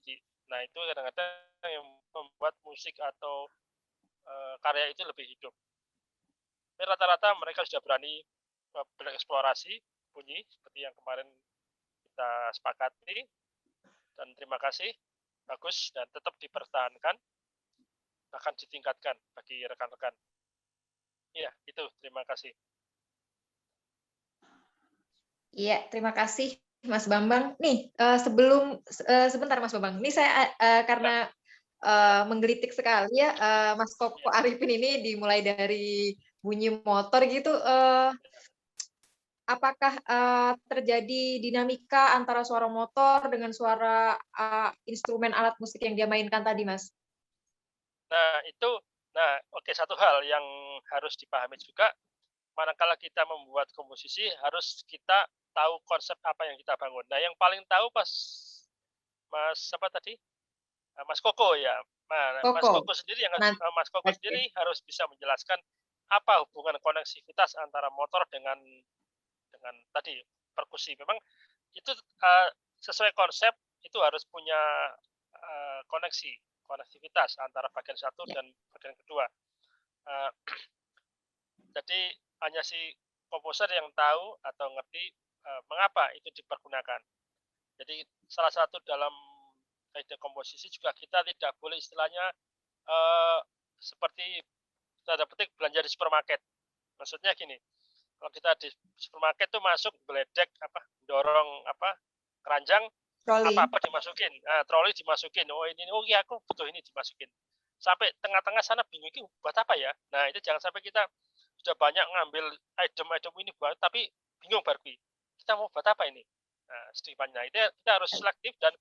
nah itu kadang-kadang yang membuat musik atau karya itu lebih hidup. Tapi rata-rata mereka sudah berani bereksplorasi bunyi seperti yang kemarin kita sepakati, dan terima kasih, bagus, dan tetap dipertahankan, bahkan ditingkatkan bagi rekan-rekan. Iya, itu. Terima kasih. Iya, terima kasih Mas Bambang. Nih, sebentar Mas Bambang. Ini saya karena menggelitik sekali ya, Mas Koko Arifin ini dimulai dari bunyi motor gitu. Apakah terjadi dinamika antara suara motor dengan suara instrumen alat musik yang dia mainkan tadi, Mas? Nah, itu. Nah, oke, satu hal yang harus dipahami juga, manakala kita membuat komposisi, harus kita tahu konsep apa yang kita bangun. Nah, yang paling tahu pas Mas apa tadi? Mas Koko ya. Mas Koko sendiri Mas Koko sendiri harus bisa menjelaskan apa hubungan koneksivitas antara motor dengan tadi perkusi. Memang itu sesuai konsep itu harus punya konektivitas antara bagian satu dan bagian kedua. Jadi hanya si komposer yang tahu atau ngerti mengapa itu dipergunakan. Jadi salah satu dalam kaidah komposisi juga kita tidak boleh istilahnya seperti tanda petik belanja di supermarket. Maksudnya gini, kalau kita di supermarket tuh masuk beledek dorong keranjang apa dimasukin, troli dimasukin. Oh ini, oh iya aku butuh ini dimasukin. Sampai tengah-tengah sana bingung ini buat apa ya? Nah itu jangan sampai kita sudah banyak ngambil item ini buat, tapi bingung baru kita mau buat apa ini? Nah sedikitnya itu kita harus selektif dan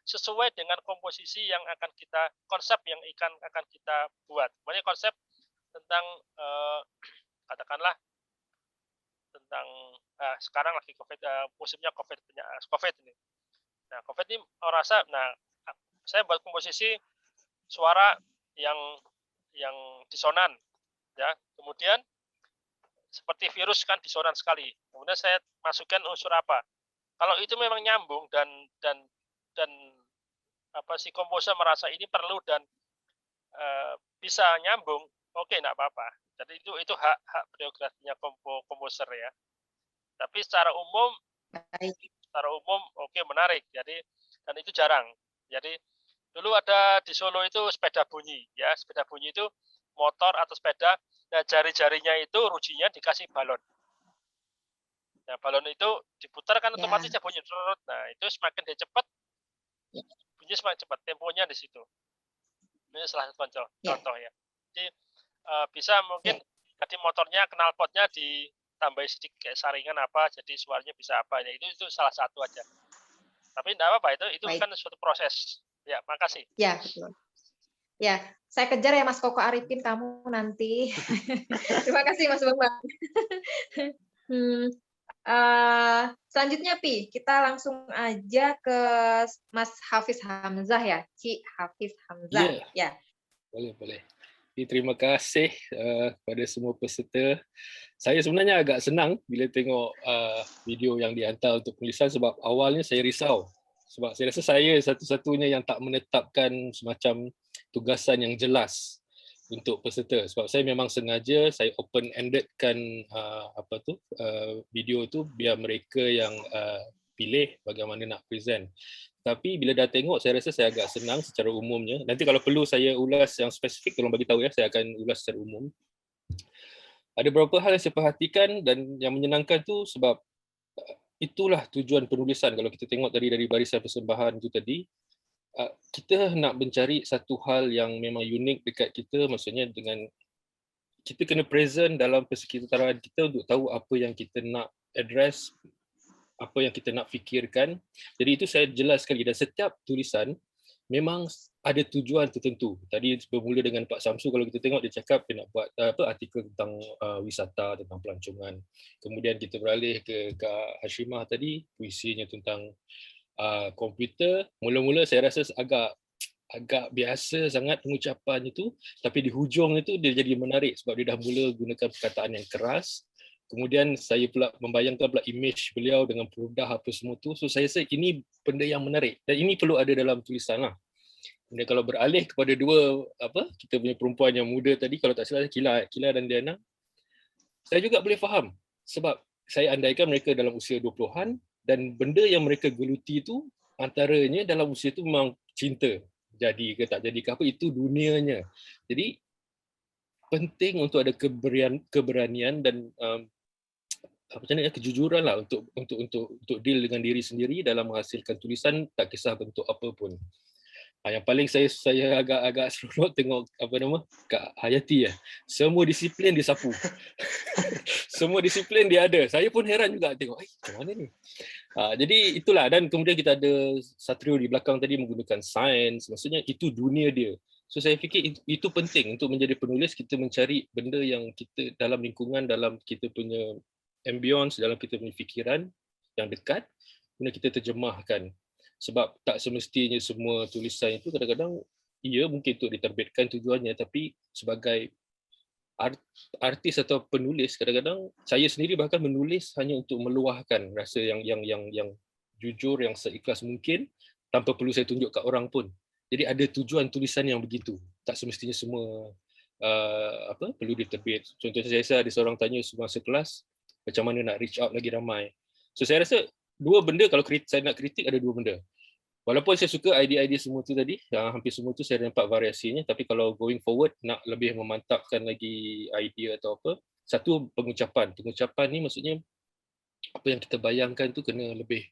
sesuai dengan komposisi yang akan kita konsep yang akan kita buat. Makanya konsep tentang katakanlah tentang sekarang lagi musimnya COVID ini. Nah, COVID ini rasa, saya buat komposisi suara yang disonan, ya. Kemudian seperti virus kan disonan sekali. Kemudian saya masukkan unsur apa? Kalau itu memang nyambung dan si komposer merasa ini perlu dan bisa nyambung, oke, enggak apa-apa. Jadi itu hak prerogatifnya komposer ya. Tapi secara umum oke, menarik. Jadi dan itu jarang. Jadi dulu ada di Solo itu sepeda bunyi ya. Sepeda bunyi itu motor atau sepeda. Nah, jari-jarinya itu rujinya dikasih balon. Nah, balon itu diputar kan otomatis bunyi. Nah, itu semakin dia cepat bunyi semakin cepat. Temponya di situ. Ini salah satu contoh ya. Jadi bisa mungkin tadi motornya knalpotnya ditambah sedikit kayak saringan apa jadi suaranya bisa apa ya itu salah satu aja tapi enggak apa-apa itu kan suatu proses ya. Makasih ya. Betul. Ya saya kejar ya Mas Koko Arifin kamu nanti. Terima kasih Mas Bambang. Selanjutnya Pi kita langsung aja ke Mas Hafiz Hamzah ya Ci Hafiz Hamzah ya boleh. Terima kasih kepada semua peserta. Saya sebenarnya agak senang bila tengok video yang dihantar untuk penulisan sebab awalnya saya risau. Sebab saya rasa saya satu-satunya yang tak menetapkan semacam tugasan yang jelas untuk peserta. Sebab saya memang sengaja saya open-endedkan video tu biar mereka yang pilih bagaimana nak present. Tapi bila dah tengok, saya rasa saya agak senang secara umumnya. Nanti kalau perlu saya ulas yang spesifik, tolong bagi tahu ya, saya akan ulas secara umum. Ada beberapa hal yang saya perhatikan dan yang menyenangkan tu sebab itulah tujuan penulisan. Kalau kita tengok tadi dari barisan persembahan itu tadi, kita nak mencari satu hal yang memang unik dekat kita, maksudnya dengan kita kena present dalam persekitaran kita untuk tahu apa yang kita nak address, apa yang kita nak fikirkan. Jadi itu saya jelas sekali dan setiap tulisan memang ada tujuan tertentu. Tadi bermula dengan Pak Samsu, kalau kita tengok dia cakap dia nak buat artikel tentang wisata, tentang pelancongan. Kemudian kita beralih ke Kak Hashimah tadi, puisinya tentang komputer. Mula-mula saya rasa agak biasa sangat pengucapan itu, tapi di hujung itu dia jadi menarik sebab dia dah mula gunakan perkataan yang keras. Kemudian saya pula membayangkan pula image beliau dengan produk apa semua tu. So saya rasa ini benda yang menarik dan ini perlu ada dalam tulisan lah. Kemudian kalau beralih kepada dua kita punya perempuan yang muda tadi, kalau tak salah Kila dan Diana, saya juga boleh faham sebab saya andaikan mereka dalam usia 20-an dan benda yang mereka geluti tu antaranya dalam usia tu memang cinta. Jadi ke tak jadi ke apa, itu dunianya. Jadi penting untuk ada keberanian dan kejujuran lah untuk deal dengan diri sendiri dalam menghasilkan tulisan, tak kisah bentuk apa pun. Yang paling saya agak seronok tengok Kak Hayati ya. Semua disiplin disapu. Semua disiplin dia ada. Saya pun heran juga tengok, macam mana ni? Jadi itulah, dan kemudian kita ada Satrio di belakang tadi menggunakan sains, maksudnya itu dunia dia. So saya fikir itu penting untuk menjadi penulis, kita mencari benda yang kita dalam lingkungan, dalam kita punya ambience, dalam kita punya fikiran yang dekat, kemudian kita terjemahkan. Sebab tak semestinya semua tulisan itu kadang-kadang ia mungkin untuk diterbitkan tujuannya, tapi sebagai artis atau penulis, kadang-kadang saya sendiri bahkan menulis hanya untuk meluahkan rasa yang jujur, yang seikhlas mungkin, tanpa perlu saya tunjuk kat orang pun. Jadi ada tujuan tulisan yang begitu. Tak semestinya semua perlu diterbit. Contohnya saya ada seorang tanya semasa kelas, macam mana nak reach out lagi ramai. So saya rasa dua benda, kalau saya nak kritik ada dua benda. Walaupun saya suka idea-idea semua tu tadi, hampir semua tu saya nampak variasinya, tapi kalau going forward nak lebih memantapkan lagi idea atau apa, satu pengucapan. Pengucapan ni maksudnya apa yang kita bayangkan tu kena lebih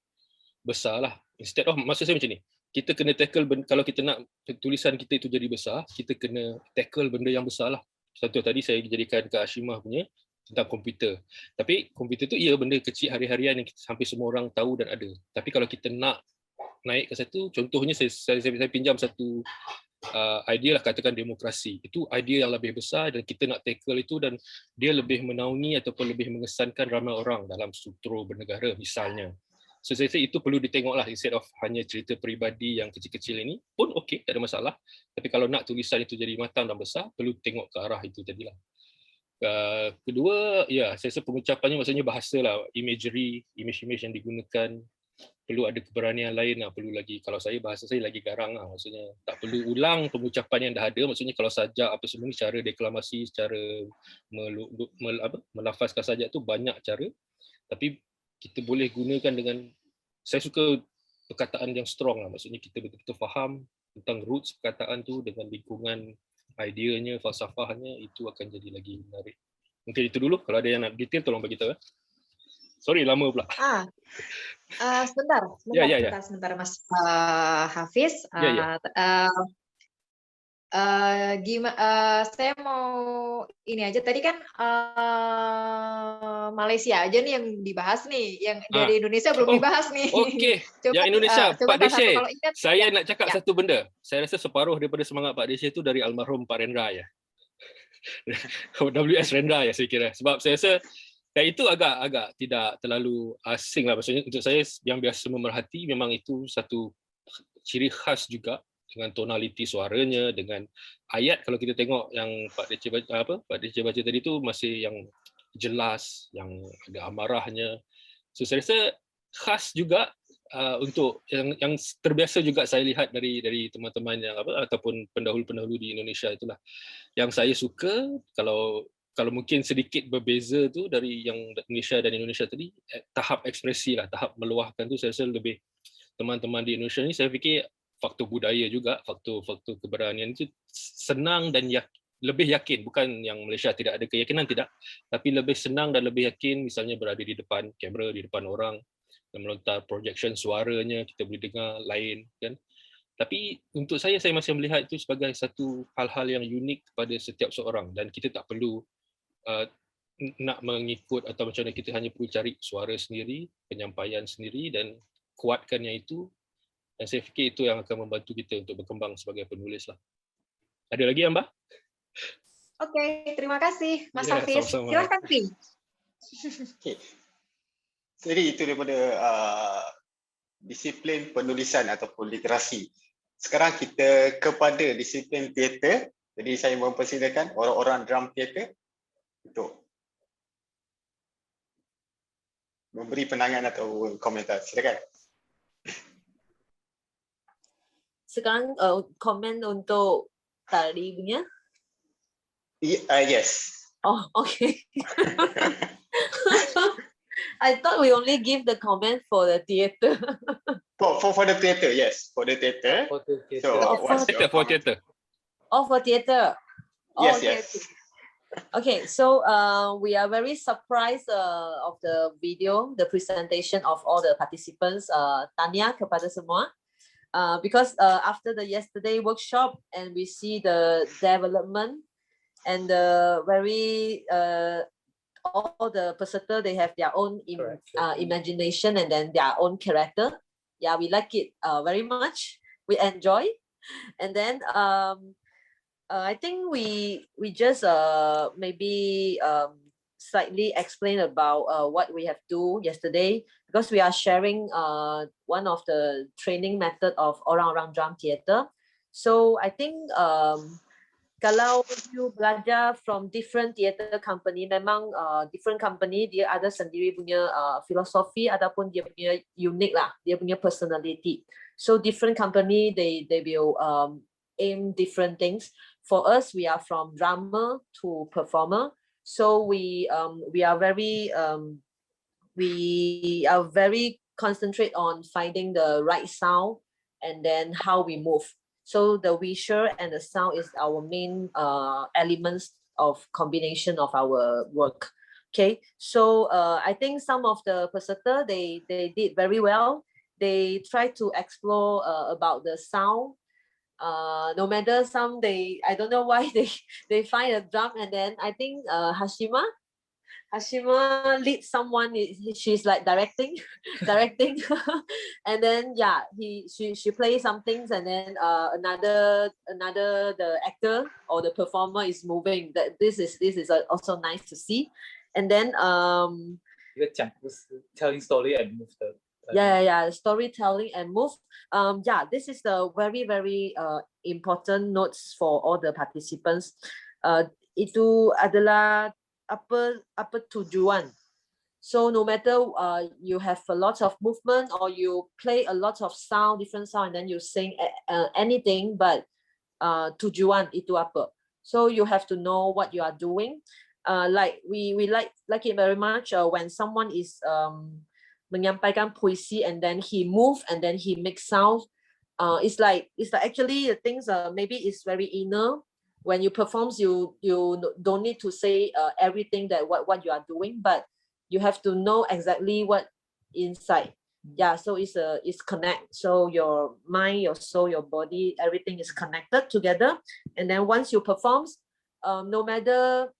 besar lah. Instead of, maksud saya macam ni, kita kena tackle, kalau kita nak tulisan kita itu jadi besar, kita kena tackle benda yang besar lah. Contoh tadi saya jadikan Kak Hashimah punya tentang komputer. Tapi komputer tu ia benda kecil hari-harian yang hampir semua orang tahu dan ada. Tapi kalau kita nak naik ke satu, contohnya saya pinjam satu idea lah, katakan demokrasi. Itu idea yang lebih besar dan kita nak tackle itu, dan dia lebih menaungi ataupun lebih mengesankan ramai orang dalam struktur bernegara misalnya. So saya rasa itu perlu ditengoklah, instead of hanya cerita peribadi yang kecil-kecil ini pun okey, tak ada masalah. Tapi kalau nak tulisan itu jadi matang dan besar, perlu tengok ke arah itu tadilah. Kedua, ya, saya rasa pengucapannya maksudnya bahasa lah, imagery, image-image yang digunakan, perlu ada keberanian lain lah, perlu lagi, kalau saya bahasa saya lagi garang lah, maksudnya tak perlu ulang pengucapan yang dah ada, maksudnya kalau sajak apa semua ni, cara deklamasi, cara melafazkan sajak tu banyak cara, tapi kita boleh gunakan dengan, saya suka perkataan yang strong lah, maksudnya kita betul-betul faham tentang roots perkataan tu dengan lingkungan ideanya, falsafahnya, itu akan jadi lagi menarik. Mungkin itu dulu, kalau ada yang nak detail tolong bagi tahu. Sorry, lama pula. Sebentar Mas Hafiz. Saya mau ini aja, tadi kan Malaysia aja nih yang dibahas nih, yang dari Indonesia belum dibahas nih. Okey, yang Indonesia, Pak Desy, saya nak cakap satu benda. Saya rasa separuh daripada semangat Pak Desy itu dari almarhum Pak Rendra ya. WS Rendra ya saya kira. Sebab saya rasa dan itu agak tidak terlalu asing lah. Maksudnya untuk saya yang biasa memerhati, memang itu satu ciri khas juga dengan tonaliti suaranya, dengan ayat. Kalau kita tengok yang Pak Desy baca tadi tu masih yang jelas, yang ada amarahnya. So saya rasa khas juga untuk yang terbiasa juga saya lihat dari teman-teman yang ataupun pendahulu-pendahulu di Indonesia itulah. Yang saya suka, kalau mungkin sedikit berbeza tu dari yang Indonesia dan Indonesia tadi, tahap ekspresi lah, tahap meluahkan tu saya rasa lebih, teman-teman di Indonesia ni saya fikir faktor budaya juga, faktor keberanian itu senang dan lebih yakin, bukan yang Malaysia tidak ada keyakinan, tidak, tapi lebih senang dan lebih yakin misalnya berada di depan kamera, di depan orang, dan melontar projection suaranya, kita boleh dengar lain kan. Tapi untuk saya masih melihat itu sebagai satu hal-hal yang unik kepada setiap seorang, dan kita tak perlu nak mengikut atau macam mana, kita hanya perlu cari suara sendiri, penyampaian sendiri dan kuatkannya itu, dan saya fikir itu yang akan membantu kita untuk berkembang sebagai penulis lah. Ada lagi Mbak? Okey, terima kasih Mas Hafiz. Silakan Pi. Okay. Jadi itu daripada disiplin penulisan ataupun literasi. Sekarang kita kepada disiplin teater. Jadi saya mempersilakan orang-orang drum teater untuk memberi pandangan atau komentar. Silakan. Sekarang komen untuk tadi punya? Yes. Oh, okay. I thought we only give the comment for the theatre. For the theatre, yes. For the theatre. So, for theatre. Oh, for theatre. Oh, yes, okay. yes. Okay, so we are very surprised of the video, the presentation of all the participants. Tanya kepada semua. Because after the yesterday workshop, and we see the development and the very all the peserta, they have their own imagination and then their own character. Yeah, we like it very much. We enjoy, and then I think we just maybe slightly explain about what we have do yesterday, because we are sharing one of the training method of orang-orang drum theater. So I think kalau you belajar from different theater company, memang different company dia ada sendiri punya filosofi ataupun dia punya unique lah, dia punya personality. So different company they will aim different things. For us, we are from drummer to performer. So we are very concentrate on finding the right sound and then how we move. So the visual and the sound is our main elements of combination of our work. Okay, so I think some of the peserta they did very well. They try to explore about the sound. No matter some I don't know why they find a drum, and then I think Hashima leads someone. She's like directing, and then yeah, she plays some things, and then another the actor or the performer is moving. That this is also nice to see, and then telling story and move the. Storytelling and move. This is the very important notes for all the participants. Itu adalah apa tujuan. So no matter you have a lot of movement or you play a lot of sound, different sound, and then you sing anything, but tujuan itu apa. So you have to know what you are doing. Like we like it very much when someone is menyampaikan puisi and then he move and then he makes sound. It's like actually the things maybe it's very inner. When you perform, you don't need to say everything that what you are doing, but you have to know exactly what inside. Yeah, so it's connect. So your mind, your soul, your body, everything is connected together. And then once you perform, no matter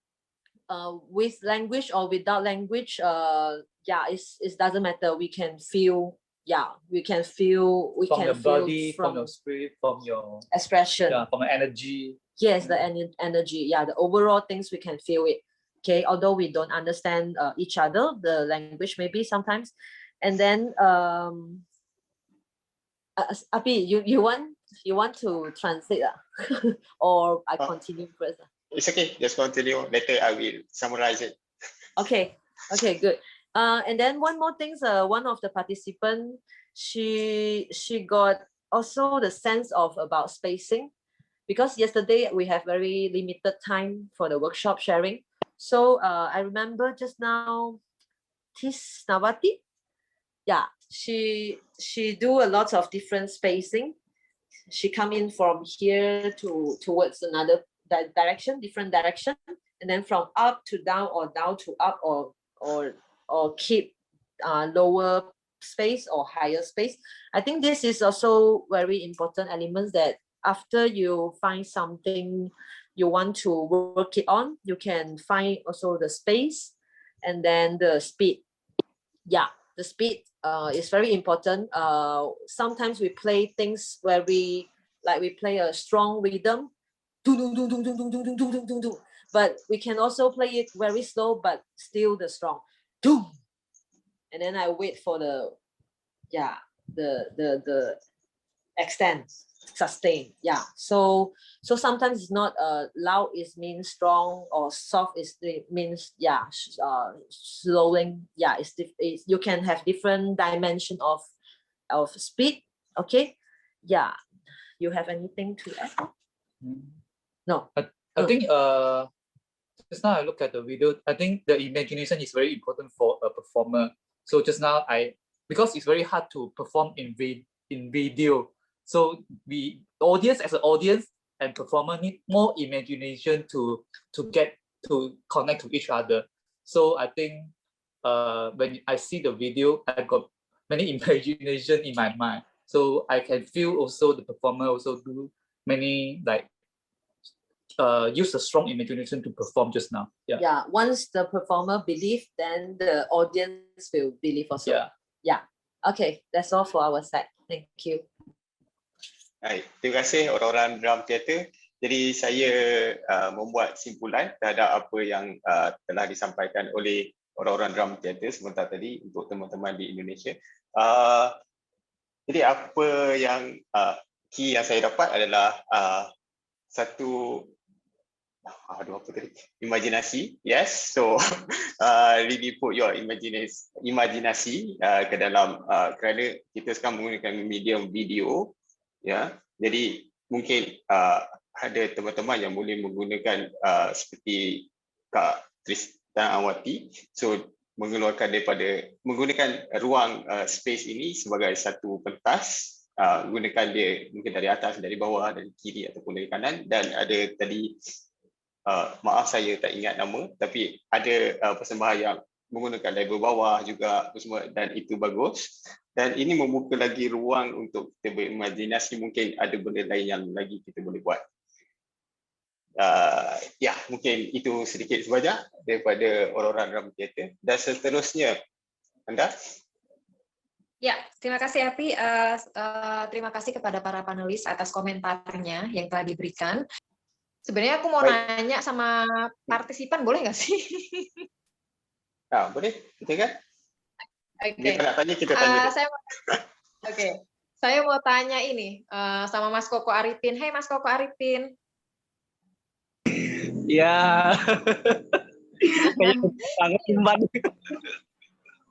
with language or without language, it doesn't matter. We can feel. We can feel. We from can your feel body, from your spirit, from your expression. Yeah, from your energy. Yes, the energy. Yeah, the overall things we can feel it. Okay, although we don't understand each other, the language maybe sometimes, and then Api, you want to translate or I continue first? It's okay. Just continue. Later I will summarize it. Okay, good. And then one more thing, one of the participants, she got also the sense of about spacing, because yesterday we have very limited time for the workshop sharing. So I remember just now, Tisnawati, she do a lot of different spacing. She come in from here towards another direction, different direction, and then from up to down or down to up or keep lower space or higher space. I think this is also very important elements that after you find something you want to work it on, you can find also the space and then the speed. Yeah, the speed is very important. Sometimes we play things where we play a strong rhythm, but we can also play it very slow but still the strong. And then I wait for the extend, sustain. Yeah. So sometimes it's not loud is means strong, or soft is means slowing. Yeah, it's you can have different dimension of speed. Okay. Yeah. You have anything to add? No. I think just now I look at the video, I think the imagination is very important for a performer. So just now because it's very hard to perform in video. So the audience as an audience and performer need more imagination to get to connect to each other. So I think when I see the video, I got many imagination in my mind. So I can feel also the performer also do many use a strong imagination to perform just now. Yeah. Once the performer believe, then the audience will believe also. Yeah. Okay, that's all for our side. Thank you. Baik, terima kasih orang-orang drum theater. Jadi saya membuat simpulan terhadap apa yang telah disampaikan oleh orang-orang drum theater sebentar tadi untuk teman-teman di Indonesia. Jadi apa yang key yang saya dapat adalah satu imajinasi. Yes, so really put your imajinasi ke dalam, kerana kita sekarang menggunakan medium video, ya. Jadi mungkin ada teman-teman yang boleh menggunakan seperti Kak Tristan Awati, so menggunakan ruang space ini sebagai satu pentas, gunakan dia mungkin dari atas, dari bawah, dari kiri ataupun dari kanan, dan ada tadi maaf saya tak ingat nama, tapi ada persembahan yang menggunakan level bawah juga semua, dan itu bagus. Dan ini membuka lagi ruang untuk kita berimajinasi, mungkin ada benda lain yang lagi kita boleh buat. Ya, mungkin itu sedikit sebanyak daripada orang-orang drum theater. Dan seterusnya, anda? Ya, terima kasih Happy. Terima kasih kepada para panelis atas komentarnya yang telah diberikan. Sebenarnya aku mau nanya sama partisipan, boleh nggak sih? Boleh, kita kan? Oke. Kita nak tanya, kita tanya. Saya mau tanya ini sama Mas Koko Arifin. Hai Mas Koko Arifin. Ya.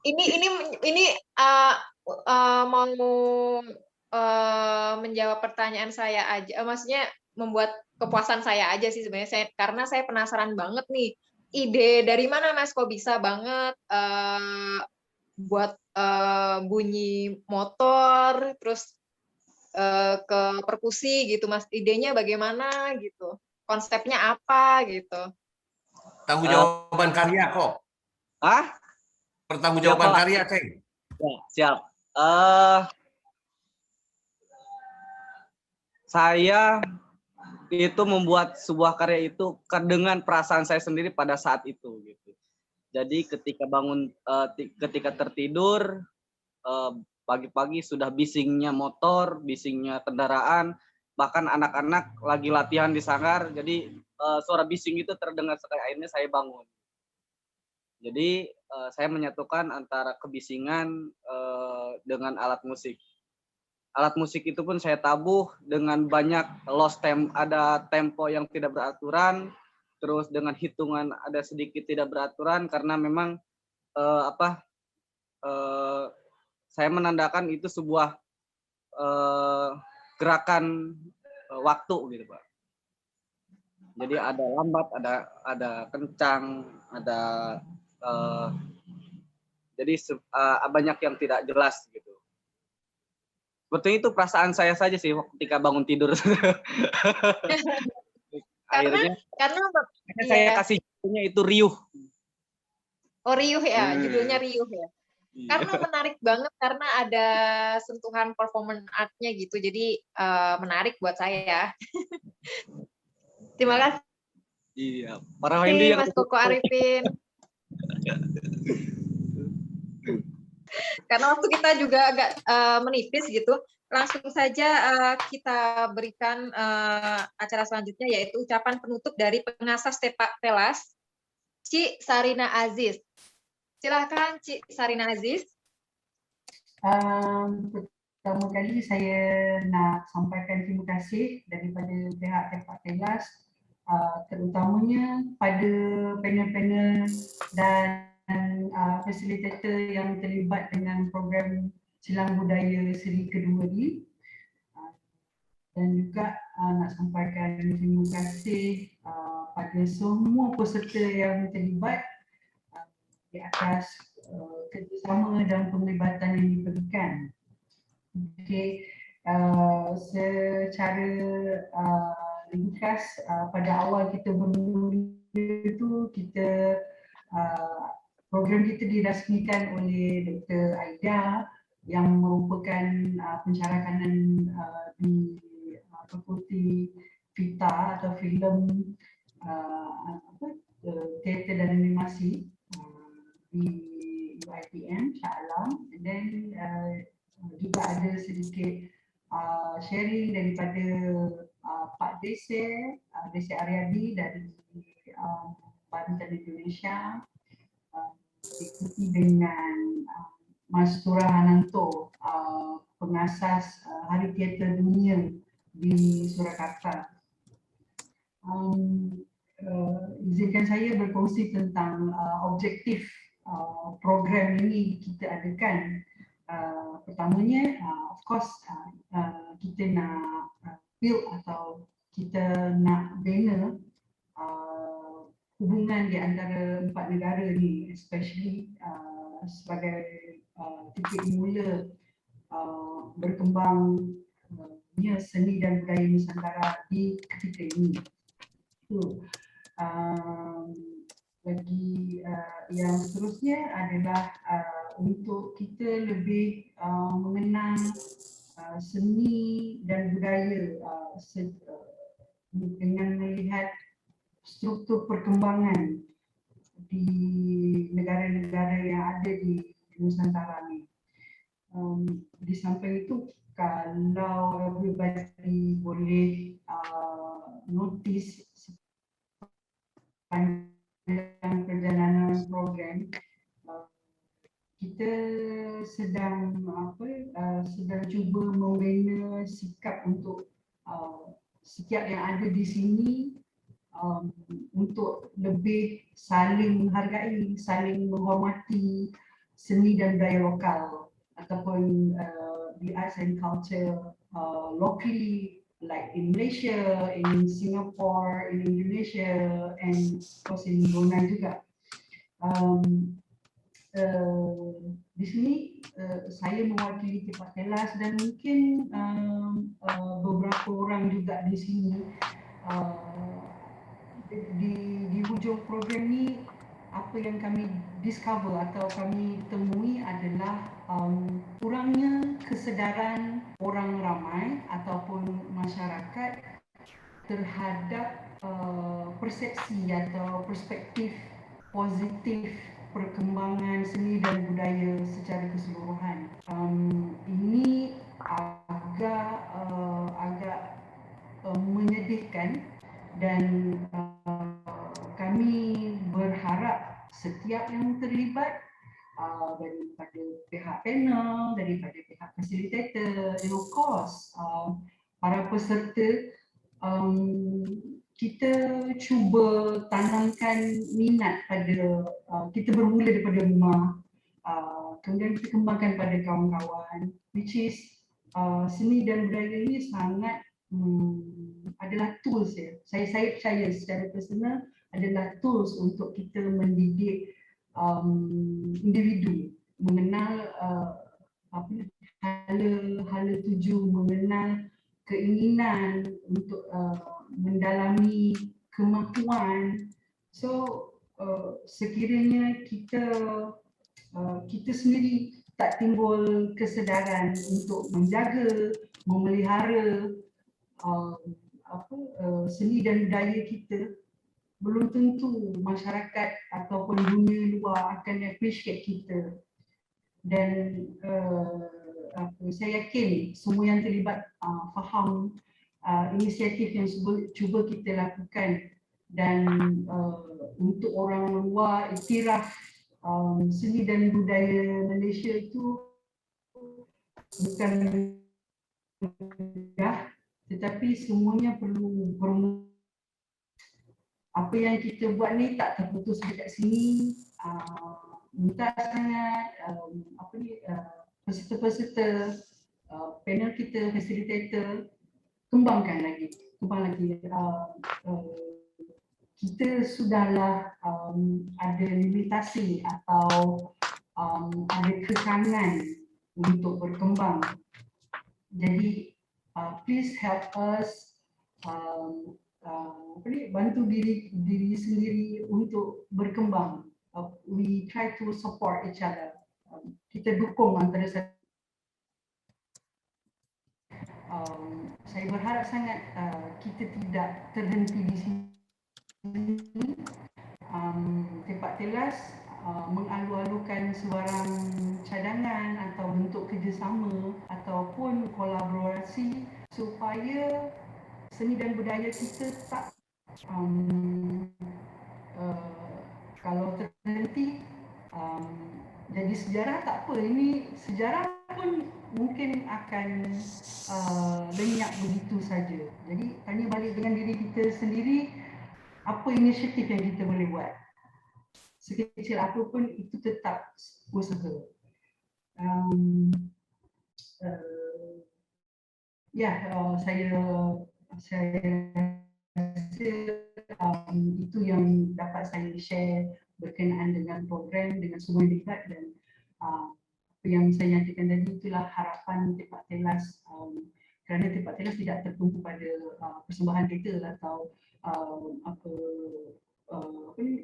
Ini mau menjawab pertanyaan saya aja. Maksudnya membuat kepuasan saya aja sih sebenarnya, karena saya penasaran banget nih, ide dari mana Mas kok bisa banget buat bunyi motor terus ke perkusi gitu Mas, idenya bagaimana gitu, konsepnya apa gitu? Pertanggungjawaban karya kok. Pertanggungjawaban karya, Ceng. Ya, siap. Saya itu membuat sebuah karya itu dengan perasaan saya sendiri pada saat itu gitu. Jadi ketika ketika tertidur, pagi-pagi sudah bisingnya motor, bisingnya kendaraan, bahkan anak-anak lagi latihan di sanggar, jadi suara bising itu terdengar, sekali akhirnya saya bangun. Jadi saya menyatukan antara kebisingan dengan alat musik. Alat musik itu pun saya tabuh dengan banyak ada tempo yang tidak beraturan, terus dengan hitungan ada sedikit tidak beraturan, karena memang saya menandakan itu sebuah gerakan waktu gitu Pak. Jadi ada lambat, ada kencang, ada jadi banyak yang tidak jelas gitu. Sebetulnya itu perasaan saya saja sih ketika bangun tidur. Akhirnya karena saya kasih judulnya itu riuh. Oh riuh ya, judulnya riuh ya. Karena menarik banget, karena ada sentuhan performance art-nya gitu, jadi menarik buat saya. Terima kasih. Iya, para Wendy Mas Koko Arifin. Karena waktu kita juga agak menipis gitu, langsung saja kita berikan acara selanjutnya, yaitu ucapan penutup dari pengasas Tepak Telas, Ci Sarina Aziz. Silakan Ci Sarina Aziz. Pertama kali saya nak sampaikan terima kasih daripada pihak Tepak Telas, terutamanya pada panel-panel dan fasilitator yang terlibat dengan program Silang Budaya Seri Kedua ini, dan juga nak sampaikan terima kasih pada semua peserta yang terlibat di atas kerjasama dan penglibatan yang diberikan. Okey, secara ringkas, pada awal kita bermula itu kita program kita dirasmikan oleh Dr. Aida yang merupakan pensyarah kanan di Fakulti FITA atau Filem Teater dan Animasi di UiTM Shah Alam, dan juga ada sedikit sharing daripada Pak Dese Isy Aryadi dari Banten, Indonesia, diikuti dengan Mas Tura Hananto, pengasas Hari Teater Dunia di Surakarta. Izinkan saya berkongsi tentang objektif program ini kita adakan. Pertamanya, of course, kita nak build atau kita nak bina hubungan di antara empat negara ni, especially sebagai titik mula berkembangnya seni dan budaya Nusantara di ketika ini. Lagi yang seterusnya adalah untuk kita lebih mengenal seni dan budaya dengan melihat struktur perkembangan di negara-negara yang ada di Nusantara ni. Di samping itu, kalau everybody boleh notice sepanjang perjalanan program, kita sedang cuba membina sikap untuk setiap yang ada di sini untuk lebih saling menghargai, saling menghormati seni dan budaya lokal ataupun the arts and culture locally, like in Malaysia, in Singapore, in Indonesia, and of course in Brunei juga. Di sini saya mewakili Tipak Telas dan mungkin beberapa orang juga di sini. Di hujung program ni, apa yang kami discover atau kami temui adalah kurangnya kesedaran orang ramai ataupun masyarakat terhadap persepsi atau perspektif positif perkembangan seni dan budaya secara keseluruhan. Ini agak menyedihkan dan kami berharap setiap yang terlibat daripada pihak panel, daripada pihak facilitator, and of course para peserta, kita cuba tanamkan minat pada kita bermula daripada rumah, kemudian kita kembangkan pada kawan-kawan, which is seni dan budaya ini sangat adalah tools ya. Saya percaya secara personal adalah tools untuk kita mendidik individu mengenal hala tuju, mengenal keinginan untuk mendalami kemampuan. So sekiranya kita sendiri tak timbul kesedaran untuk menjaga, memelihara seni dan budaya kita, belum tentu masyarakat ataupun dunia luar akan appreciate kita. Dan saya yakin semua yang terlibat faham inisiatif yang cuba kita lakukan, dan untuk orang luar iktiraf seni dan budaya Malaysia itu bukan mudah, tetapi semuanya perlu apa yang kita buat ni tak terputus dekat sini. Minta sangat peserta-peserta, panel kita, facilitator, kembang lagi. Kita sudahlah ada limitasi atau ada kekangan untuk berkembang. Jadi please help us bantu diri sendiri untuk berkembang. We try to support each other. Kita dukung antara saya berharap sangat kita tidak terhenti di sini. Tipak Telas mengalu-alukan sebarang cadangan atau bentuk kerjasama ataupun kolaborasi supaya seni dan budaya kita tak Kalau terhenti jadi sejarah tak apa, ini sejarah pun mungkin akan lenyap begitu saja. Jadi tanya balik dengan diri kita sendiri, apa inisiatif yang kita boleh buat. Sekecil apapun itu tetap usaha. Saya rasa itu yang dapat saya share berkenaan dengan program, dengan semua yang dekat, dan apa yang saya nyatakan tadi itulah harapan Tepak Telas, kerana Tepak Telas tidak tertumpu pada persembahan kita atau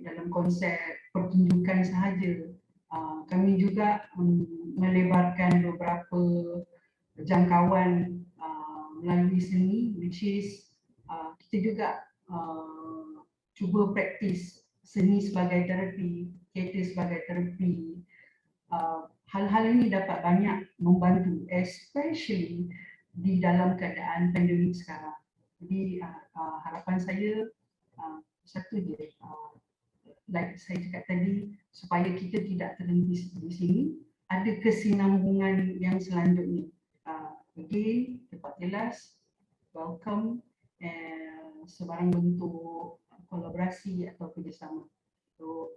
dalam konsep pertunjukan sahaja. Kami juga melebarkan beberapa jangkauan melalui seni, which is kita juga cuba praktis seni sebagai terapi, teater sebagai terapi. Hal-hal ini dapat banyak membantu, especially di dalam keadaan pandemik sekarang. Jadi harapan saya satu je, like saya cakap tadi, supaya kita tidak terhenti di sini, ada kesinambungan yang selanjutnya. Again, Tepak Telas, welcome, sebarang bentuk kolaborasi atau kerjasama. So,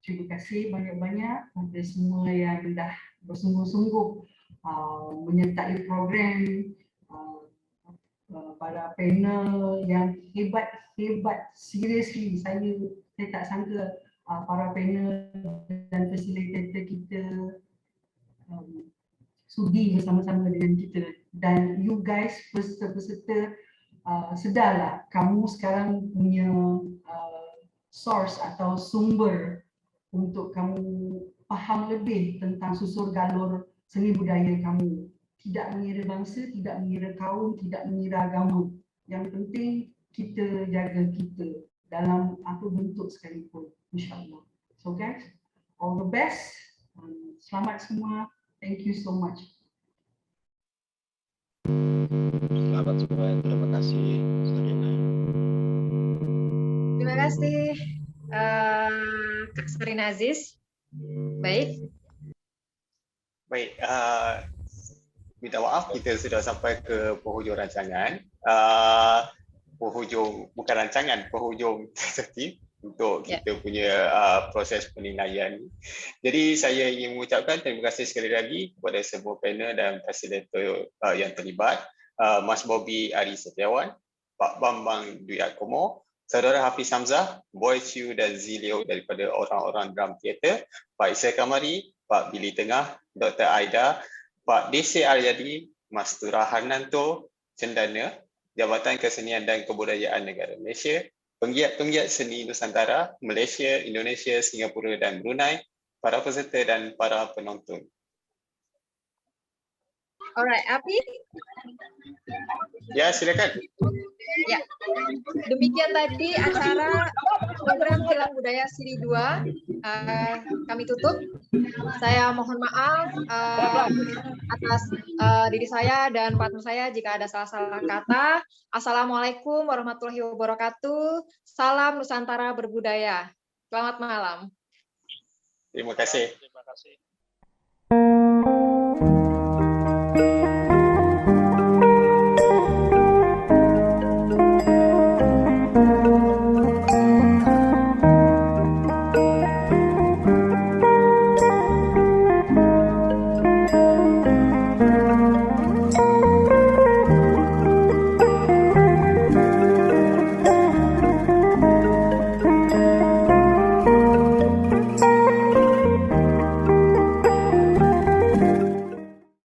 terima kasih banyak-banyak kepada semua yang dah bersungguh-sungguh menyertai program, para panel yang hebat, seriously saya tak sangka para panel dan facilitator kita sudi bersama-sama dengan kita, dan you guys peserta-peserta sedarlah kamu sekarang punya source atau sumber untuk kamu faham lebih tentang susur galur seni budaya kamu. Tidak mengira bangsa, tidak mengira kaum, tidak mengira agama. Yang penting kita jaga kita dalam apa bentuk sekalipun, insyaAllah. So guys, all the best. Selamat semua. Thank you so much. Selamat semua, terima kasih Sarina. Terima kasih Kak Sarina Aziz. Baik, minta maaf kita sudah sampai ke penghujung rancangan. Bukan rancangan, penghujung sesi untuk kita punya proses penilaian. Jadi saya ingin mengucapkan terima kasih sekali lagi kepada semua panel dan fasilitator yang terlibat, Mas Bobby Ari Setiawan, Pak Bambang Dwi Akomo, Saudara Hafiz Hamzah, Boy Chiu dan Zilio daripada orang-orang drum theater, Pak Isai Kamari, Pak Billy Tengah, Dr. Aida, Pak DC Aryadi, Mas Tura Harnanto, Cendana, Jabatan Kesenian dan Kebudayaan Negara Malaysia, penggiat-penggiat seni Nusantara, Malaysia, Indonesia, Singapura dan Brunei, para peserta dan para penonton. alright, Api? Ya, silakan. Ya, demikian tadi acara program Kilang Budaya Siri 2. Kami tutup. Saya mohon maaf atas diri saya dan partner saya jika ada salah-salah kata. Assalamualaikum warahmatullahi wabarakatuh. Salam Nusantara berbudaya. Selamat malam. Terima kasih. Terima kasih.